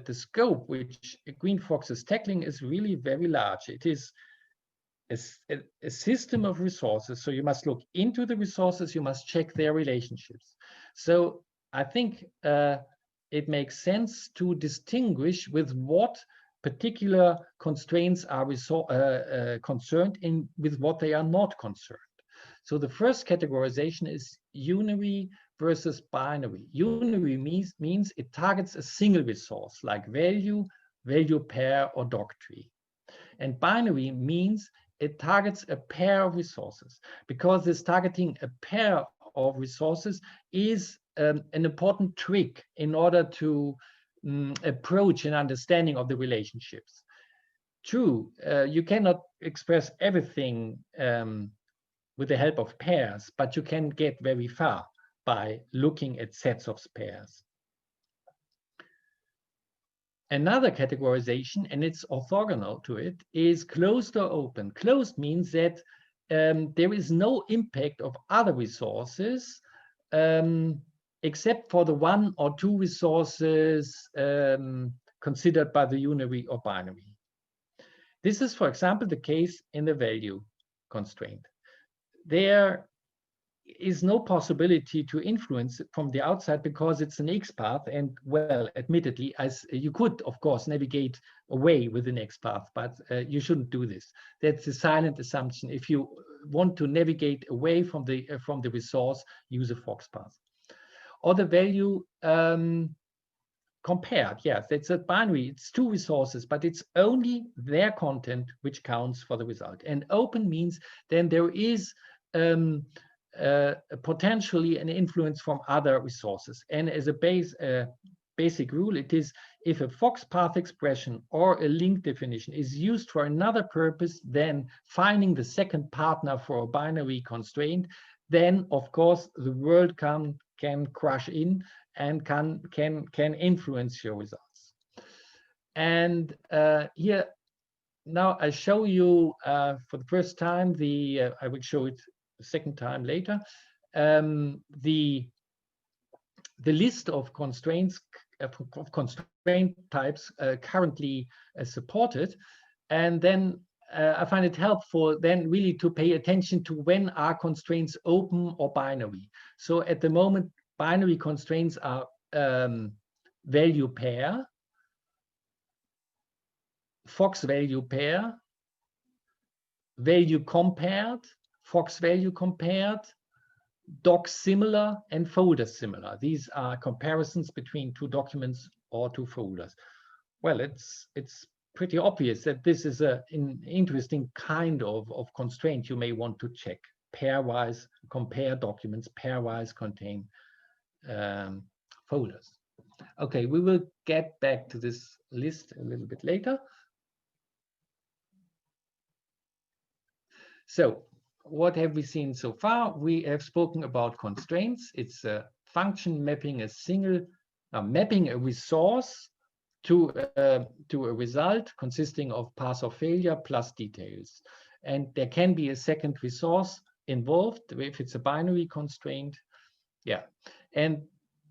the scope which Greenfox is tackling is really very large. It is a system of resources, so you must look into the resources, you must check their relationships. So I think it makes sense to distinguish with what particular constraints are concerned and with what they are not concerned. So the first categorization is unary versus binary. Unary means it targets a single resource like value, value pair, or doctrine. And binary means it targets a pair of resources, because this targeting a pair of resources is an important trick in order to approach an understanding of the relationships. True, you cannot express everything with the help of pairs, but you can get very far by looking at sets of pairs. Another categorization, and it's orthogonal to it, is closed or open. Closed means that there is no impact of other resources except for the one or two resources considered by the unary or binary. This is, for example, the case in the value constraint. There is no possibility to influence it from the outside because it's an XPath, and well, admittedly, as you could, of course, navigate away with an XPath, but you shouldn't do this. That's a silent assumption. If you want to navigate away from the resource, use a Fox path. Or the value compared, yes, it's a binary, it's two resources, but it's only their content which counts for the result. And open means then there is potentially an influence from other resources. And as a basic rule, it is if a Fox path expression or a link definition is used for another purpose than finding the second partner for a binary constraint, then of course the world can crash in and can influence your results. And here now I show you for the first time I will show it the second time later, the list of constraints of constraint types currently supported, and then I find it helpful then really to pay attention to when are constraints open or binary. So at the moment, binary constraints are value pair, Fox value pair, value compared, Fox value compared, doc similar, and folder similar. These are comparisons between two documents or two folders. Well, it's pretty obvious that this is an interesting kind of constraint you may want to check. Pairwise compare documents, pairwise contain folders. Okay, we will get back to this list a little bit later. So what have we seen so far? We have spoken about constraints. It's a function mapping mapping a resource to a result consisting of path or failure plus details. And there can be a second resource involved if it's a binary constraint. Yeah,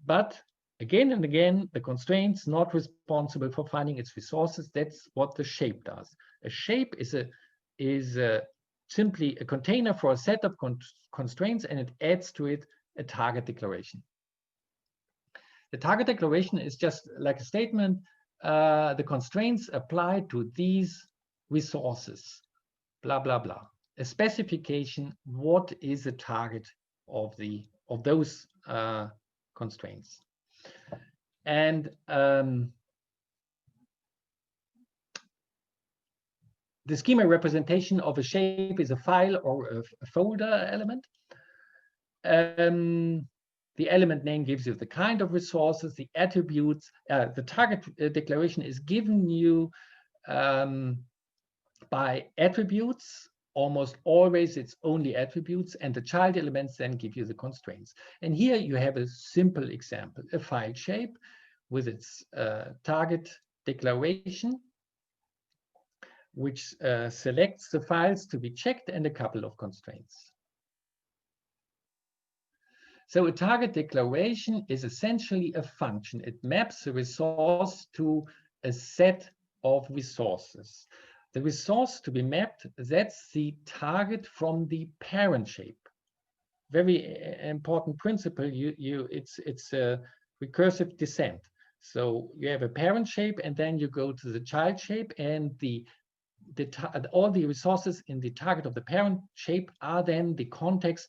but again and again, the constraint's not responsible for finding its resources. That's what the shape does. A shape is simply a container for a set of constraints, and it adds to it a target declaration. The target declaration is just like a statement. The constraints apply to these resources, blah, blah, blah. A specification, what is the target of those constraints. And the schema representation of a shape is a file or a folder element. The element name gives you the kind of resources, the attributes. The target declaration is given you by attributes. Almost always it's only attributes, and the child elements then give you the constraints. And here you have a simple example, a file shape with its target declaration, which selects the files to be checked and a couple of constraints. So a target declaration is essentially a function. It maps a resource to a set of resources. The resource to be mapped, that's the target from the parent shape. Very important principle. It's a recursive descent. So you have a parent shape, and then you go to the child shape, and all the resources in the target of the parent shape are then the context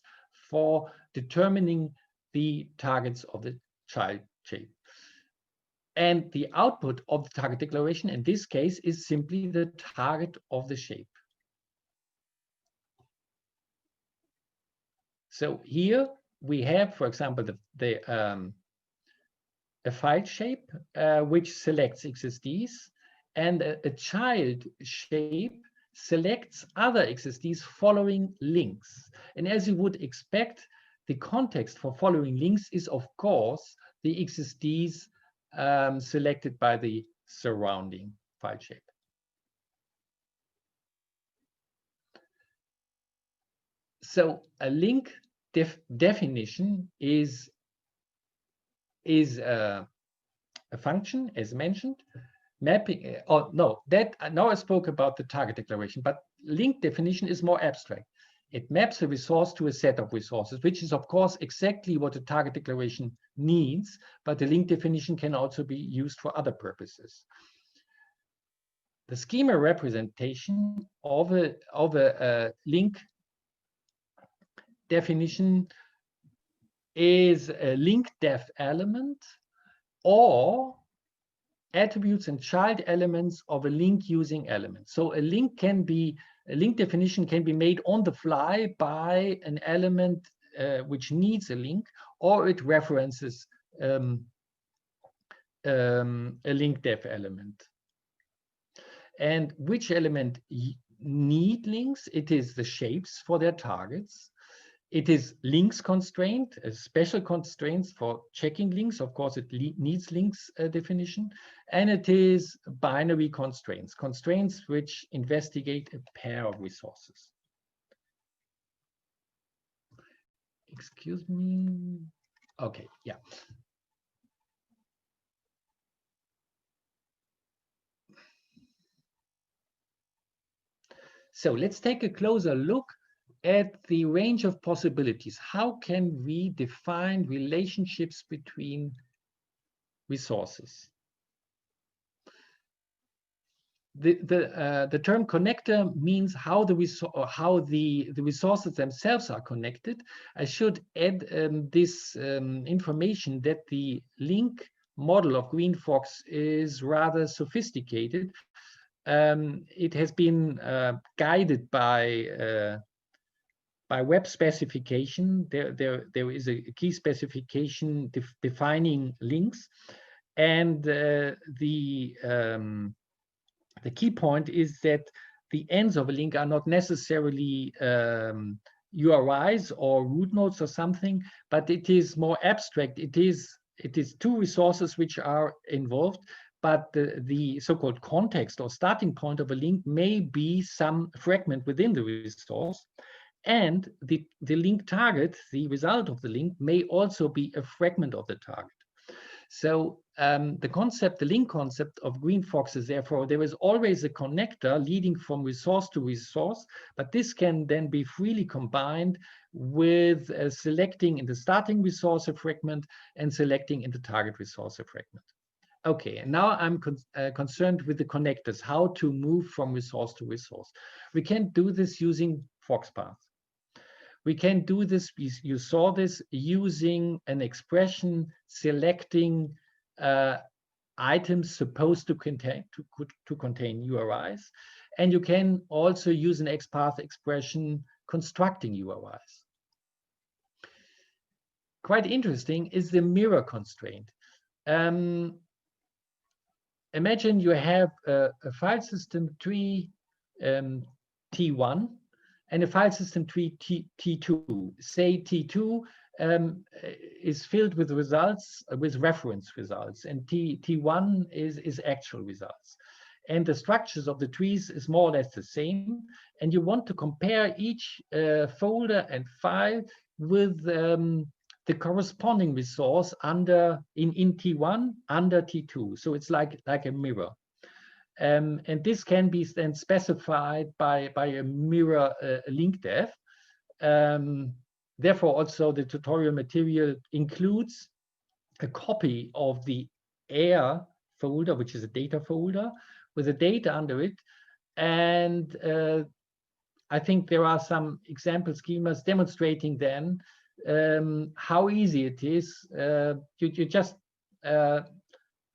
for determining the targets of the child shape. And the output of the target declaration in this case is simply the target of the shape. So here we have, for example, a file shape which selects XSDs, and a child shape selects other XSDs following links. And as you would expect, the context for following links is, of course, the XSDs selected by the surrounding file shape. So a link definition is a function, as mentioned, mapping. Now I spoke about the target declaration, but link definition is more abstract. It maps a resource to a set of resources, which is, of course, exactly what the target declaration needs, but the link definition can also be used for other purposes. The schema representation of a link definition is a link def element or attributes and child elements of a link using element. So a link definition can be made on the fly by an element which needs a link, or it references a link def element. And which element need links? It is the shapes for their targets. It is links constraint, special constraints for checking links. Of course, it needs links definition. And it is binary constraints, constraints which investigate a pair of resources. Excuse me. Okay, yeah. So let's take a closer look at the range of possibilities. How can we define relationships between resources? The term connector means how the resources themselves are connected. I should add this information that the link model of Greenfox is rather sophisticated. It has been guided by web specification. There is a key specification defining links, and the key point is that the ends of a link are not necessarily URIs or root nodes or something, but it is more abstract. It is two resources which are involved, but the so-called context or starting point of a link may be some fragment within the resource. And the link target, the result of the link, may also be a fragment of the target. So the link concept of Greenfox is therefore there is always a connector leading from resource to resource, but this can then be freely combined with selecting in the starting resource a fragment and selecting in the target resource a fragment. Okay, and now I'm concerned with the connectors, how to move from resource to resource. We can do this using FoxPath. We can do this, you saw this, using an expression selecting items supposed to contain URIs. And you can also use an XPath expression constructing URIs. quite interesting is the mirror constraint. Imagine you have a file system tree T1 and a file system tree T2. Say T2 is filled with results, with reference results, and T1 is actual results. And the structures of the trees is more or less the same. And you want to compare each folder and file with the corresponding resource under in T1 under T2. So it's like a mirror. And this can be then specified by a mirror link def. Therefore, also the tutorial material includes a copy of the air folder, which is a data folder, with the data under it. And I think there are some example schemas demonstrating then how easy it is. You just,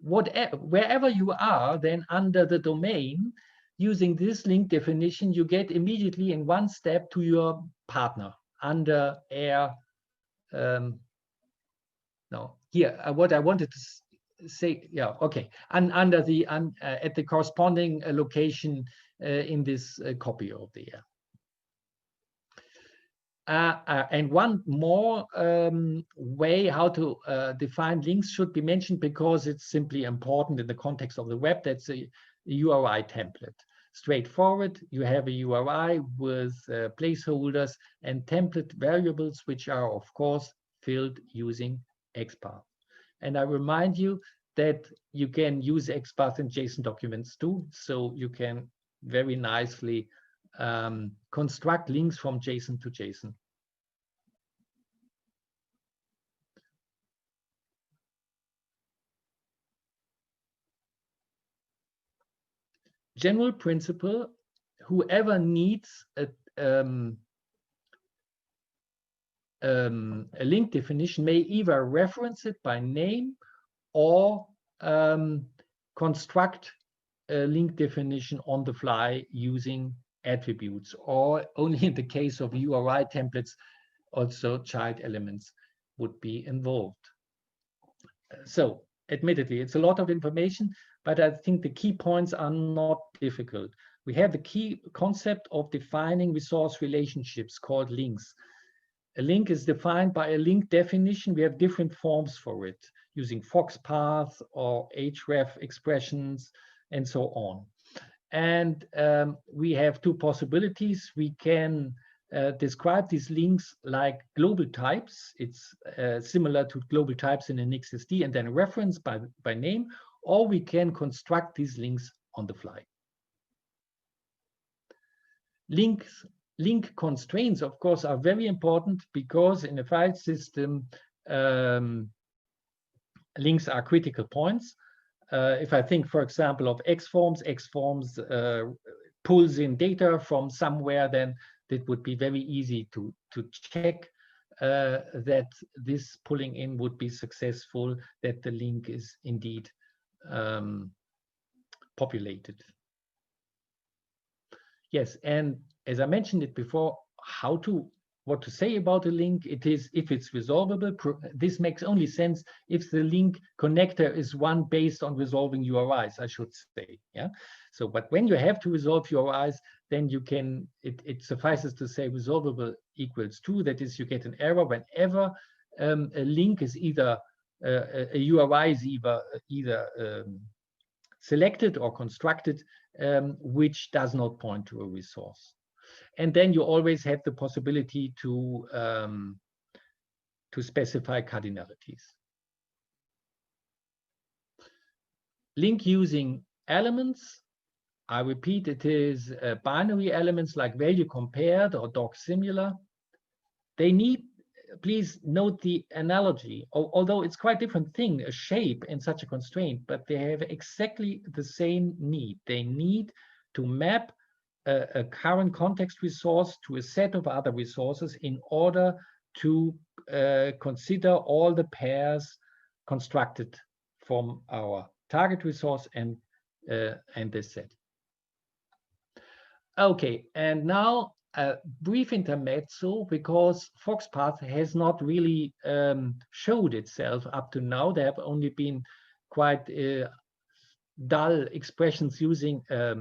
wherever you are, then under the domain, using this link definition, you get immediately in one step to your partner under air. No, here, what I wanted to say, yeah, okay, and under the at the corresponding location in this copy of the air. And one more way how to define links should be mentioned because it's simply important in the context of the web. That's a URI template. Straightforward, you have a URI with placeholders and template variables, which are, of course, filled using XPath. And I remind you that you can use XPath in JSON documents too, so you can very nicely construct links from JSON to JSON. General principle, whoever needs a link definition may either reference it by name or construct a link definition on the fly using attributes, or only in the case of URI templates, also child elements would be involved. So admittedly, it's a lot of information, but I think the key points are not difficult. We have the key concept of defining resource relationships called links. A link is defined by a link definition. We have different forms for it, using Fox path or href expressions and so on. And we have two possibilities. We can describe these links like global types. It's similar to global types in an XSD and then reference by name, or we can construct these links on the fly. Link constraints, of course, are very important because in a file system, links are critical points. If I think, for example, of XForms pulls in data from somewhere, then it would be very easy to check that this pulling in would be successful, that the link is indeed populated. Yes, and as I mentioned it before, what to say about a link, it is if it's resolvable. This makes only sense if the link connector is one based on resolving URIs, I should say. Yeah. So, but when you have to resolve URIs, then you can, it suffices to say resolvable equals true. That is, you get an error whenever a link is either, a URI is either selected or constructed, which does not point to a resource. And then you always have the possibility to specify cardinalities. Link using elements. I repeat, it is binary elements like value compared or doc similar. They need, please note the analogy, although it's quite a different thing, a shape in such a constraint, but they have exactly the same need. They need to map a current context resource to a set of other resources in order to consider all the pairs constructed from our target resource and this set. Okay, and now a brief intermezzo because FoxPath has not really showed itself up to now. There have only been quite dull expressions using a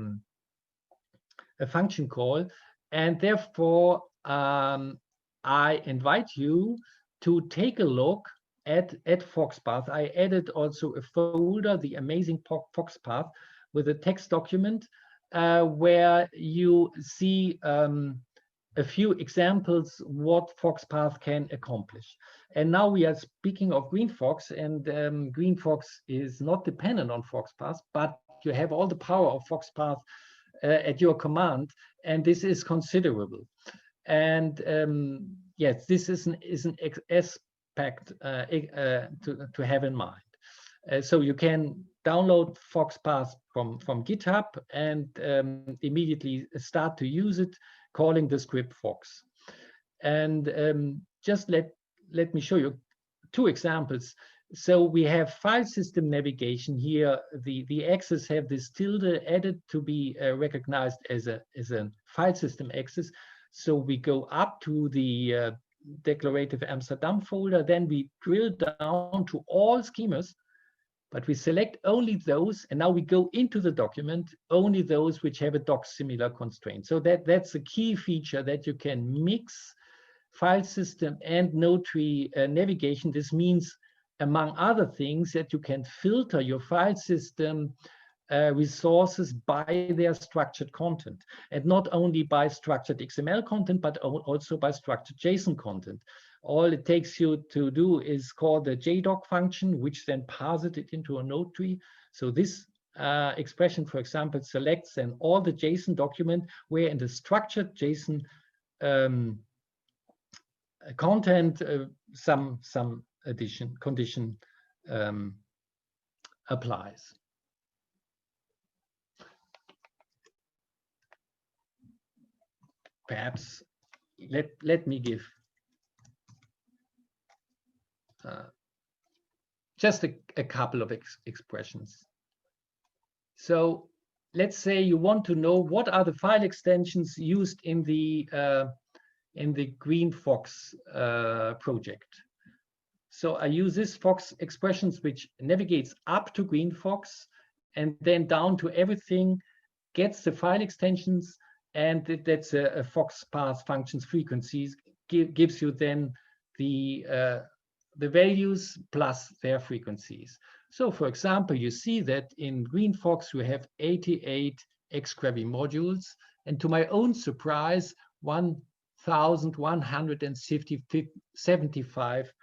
function call, and therefore I invite you to take a look at FoxPath. I added also a folder, the amazing FoxPath, with a text document where you see a few examples what FoxPath can accomplish. And now we are speaking of Greenfox, and Greenfox is not dependent on FoxPath, but you have all the power of FoxPath at your command, and this is considerable. And yes, this is an aspect to have in mind. So you can download FoxPath from GitHub and immediately start to use it, calling the script Fox. And just let me show you two examples. So we have file system navigation here. The axes have this tilde added to be recognized as a file system axis. So we go up to the Declarative Amsterdam folder, then we drill down to all schemas, but we select only those, and now we go into the document, only those which have a doc similar constraint. So that's a key feature, that you can mix file system and node tree navigation. This means, among other things, that you can filter your file system resources by their structured content, and not only by structured XML content, but also by structured JSON content. All it takes you to do is call the JDoc function, which then parses it into a node tree. So this expression, for example, selects then all the JSON document where in the structured JSON content some condition applies. Perhaps let me give just a couple of expressions. So let's say you want to know what are the file extensions used in the Greenfox project. So I use this Fox expressions which navigates up to Greenfox and then down to everything, gets the file extensions, and that's a FoxPath functions frequencies, gives you then the values plus their frequencies. So for example, you see that in Greenfox we have 88 Xgraphy modules, and to my own surprise, 1,175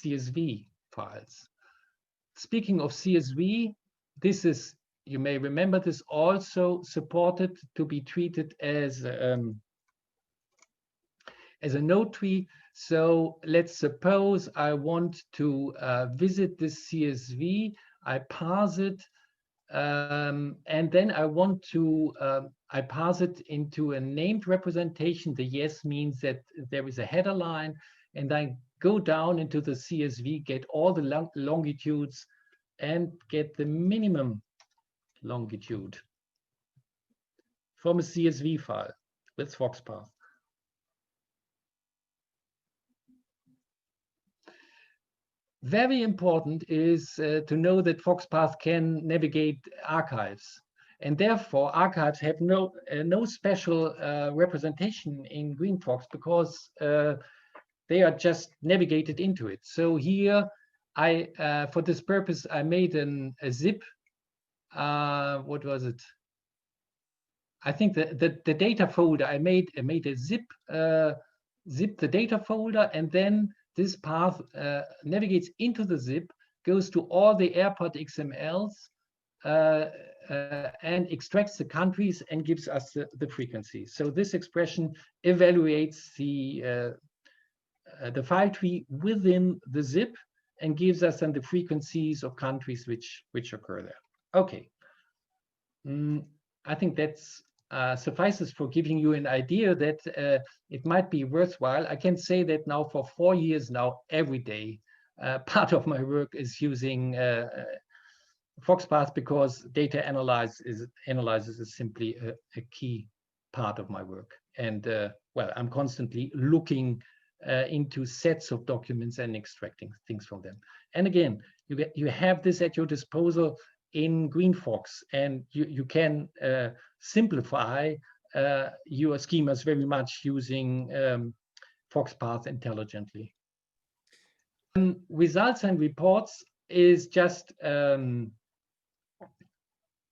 CSV files. Speaking of CSV, this is, you may remember, this also supported to be treated as a node tree. So let's suppose I want to visit this CSV, I parse it, and then I want to, I parse it into a named representation. The yes means that there is a header line, and I go down into the CSV, get all the longitudes, and get the minimum longitude from a CSV file with FoxPath. Very important is to know that FoxPath can navigate archives, and therefore archives have no special representation in Greenfox, because they are just navigated into it. So here, for this purpose, I made a zip. What was it? I think the data folder, I made a zip the data folder, and then this path navigates into the zip, goes to all the airport XMLs, and extracts the countries and gives us the frequency. So this expression evaluates the file tree within the zip and gives us then the frequencies of countries which occur there. Okay, I think that's suffices for giving you an idea that it might be worthwhile. I can say that now for 4 years now, every day, part of my work is using FoxPath, because data analysis is simply a key part of my work. And well, I'm constantly looking into sets of documents and extracting things from them. And again, you have this at your disposal in Greenfox, and you can simplify your schemas very much using FoxPath intelligently. Results and reports is just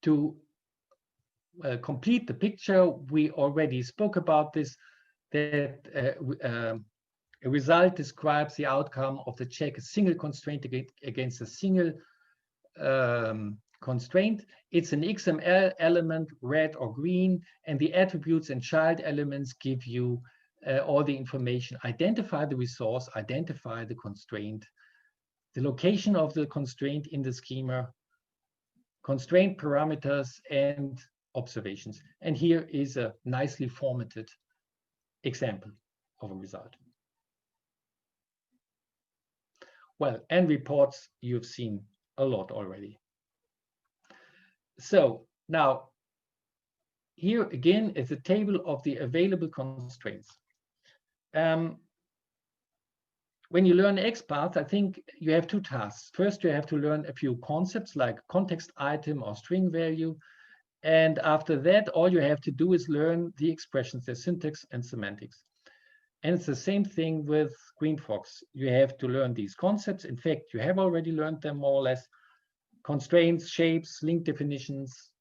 to complete the picture. We already spoke about this, that a result describes the outcome of the check, a single constraint against a single constraint. It's an XML element, red or green, and the attributes and child elements give you all the information. Identify the resource, identify the constraint, the location of the constraint in the schema, constraint parameters, and observations. And here is a nicely formatted example of a result. Well, and reports you've seen a lot already. So now, here again is a table of the available constraints. When you learn XPath, I think you have two tasks. First, you have to learn a few concepts like context item or string value. And after that, all you have to do is learn the expressions, their syntax and semantics. And it's the same thing with Greenfox. You have to learn these concepts. In fact, you have already learned them more or less. Constraints, shapes, link definitions.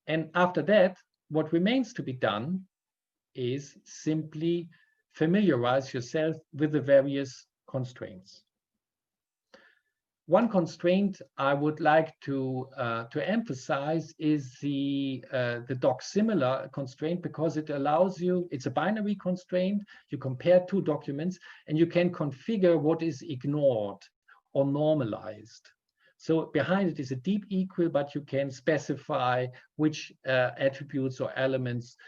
And after that, what remains to be done is simply familiarize yourself with the various constraints. One constraint I would like to emphasize is the doc similar constraint, because it allows you, it's a binary constraint, you compare two documents and you can configure what is ignored or normalized. So behind it is a deep equal, but you can specify which attributes or elements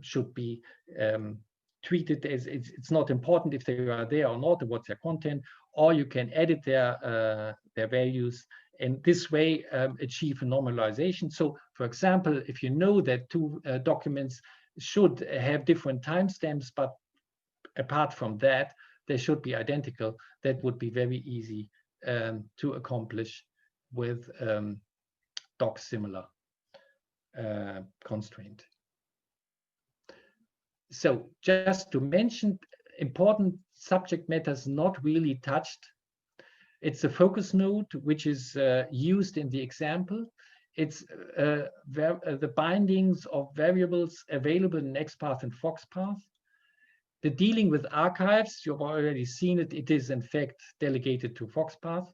should be treated as, it's not important if they are there or not, or what's their content, or you can edit their values and this way achieve a normalization. So for example, if you know that two documents should have different timestamps, but apart from that, they should be identical, that would be very easy to accomplish with doc similar constraint. So just to mention important subject matters not really touched. It's a focus node, which is used in the example. It's the bindings of variables available in XPath and FoxPath. The dealing with archives, you've already seen it. It is in fact delegated to FoxPath.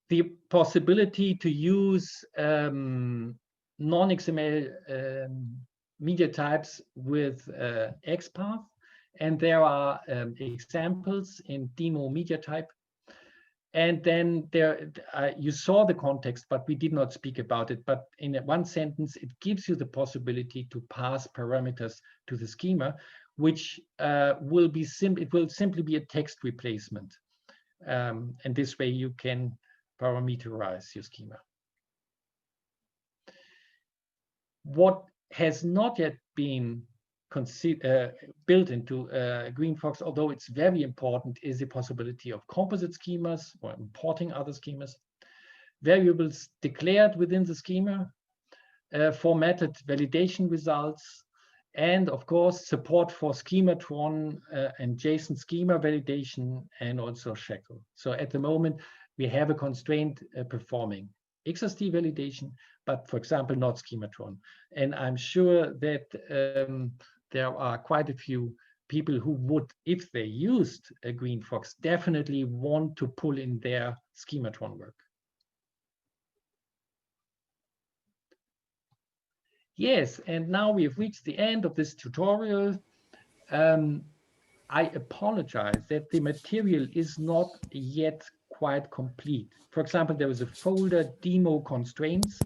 The possibility to use non-XML media types with XPath. And there are examples in demo media type. And then there, you saw the context, but we did not speak about it. But in one sentence, it gives you the possibility to pass parameters to the schema, which will be it will simply be a text replacement. And this way you can parameterize your schema. What has not yet been built into Greenfox, although it's very important, is the possibility of composite schemas or importing other schemas, variables declared within the schema, formatted validation results, and of course support for schematron and JSON schema validation, and also shackle. So at the moment we have a constraint performing XSD validation, but for example not schematron. And I'm sure that there are quite a few people who would, if they used a Greenfox, definitely want to pull in their schematron work. Yes, and now we have reached the end of this tutorial. I apologize that the material is not yet quite complete. For example, there was a folder demo constraints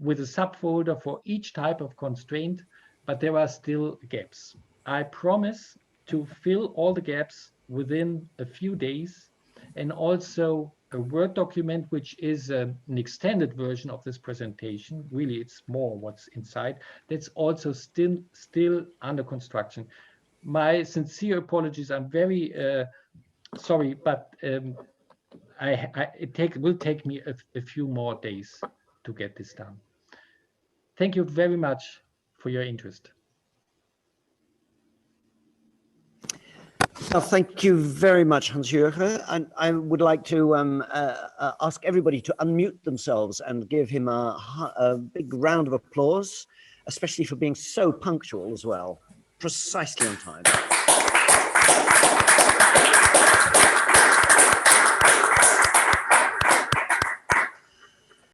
with a subfolder for each type of constraint, but there are still gaps. I promise to fill all the gaps within a few days and also a Word document, which is an extended version of this presentation. Really, it's more what's inside. That's also still under construction. My sincere apologies. I'm very sorry, but it will take me a few more days to get this done. Thank you very much for your interest. Well, thank you very much, Hans-Jürgen. And I would like to ask everybody to unmute themselves and give him a big round of applause, especially for being so punctual as well, precisely on time.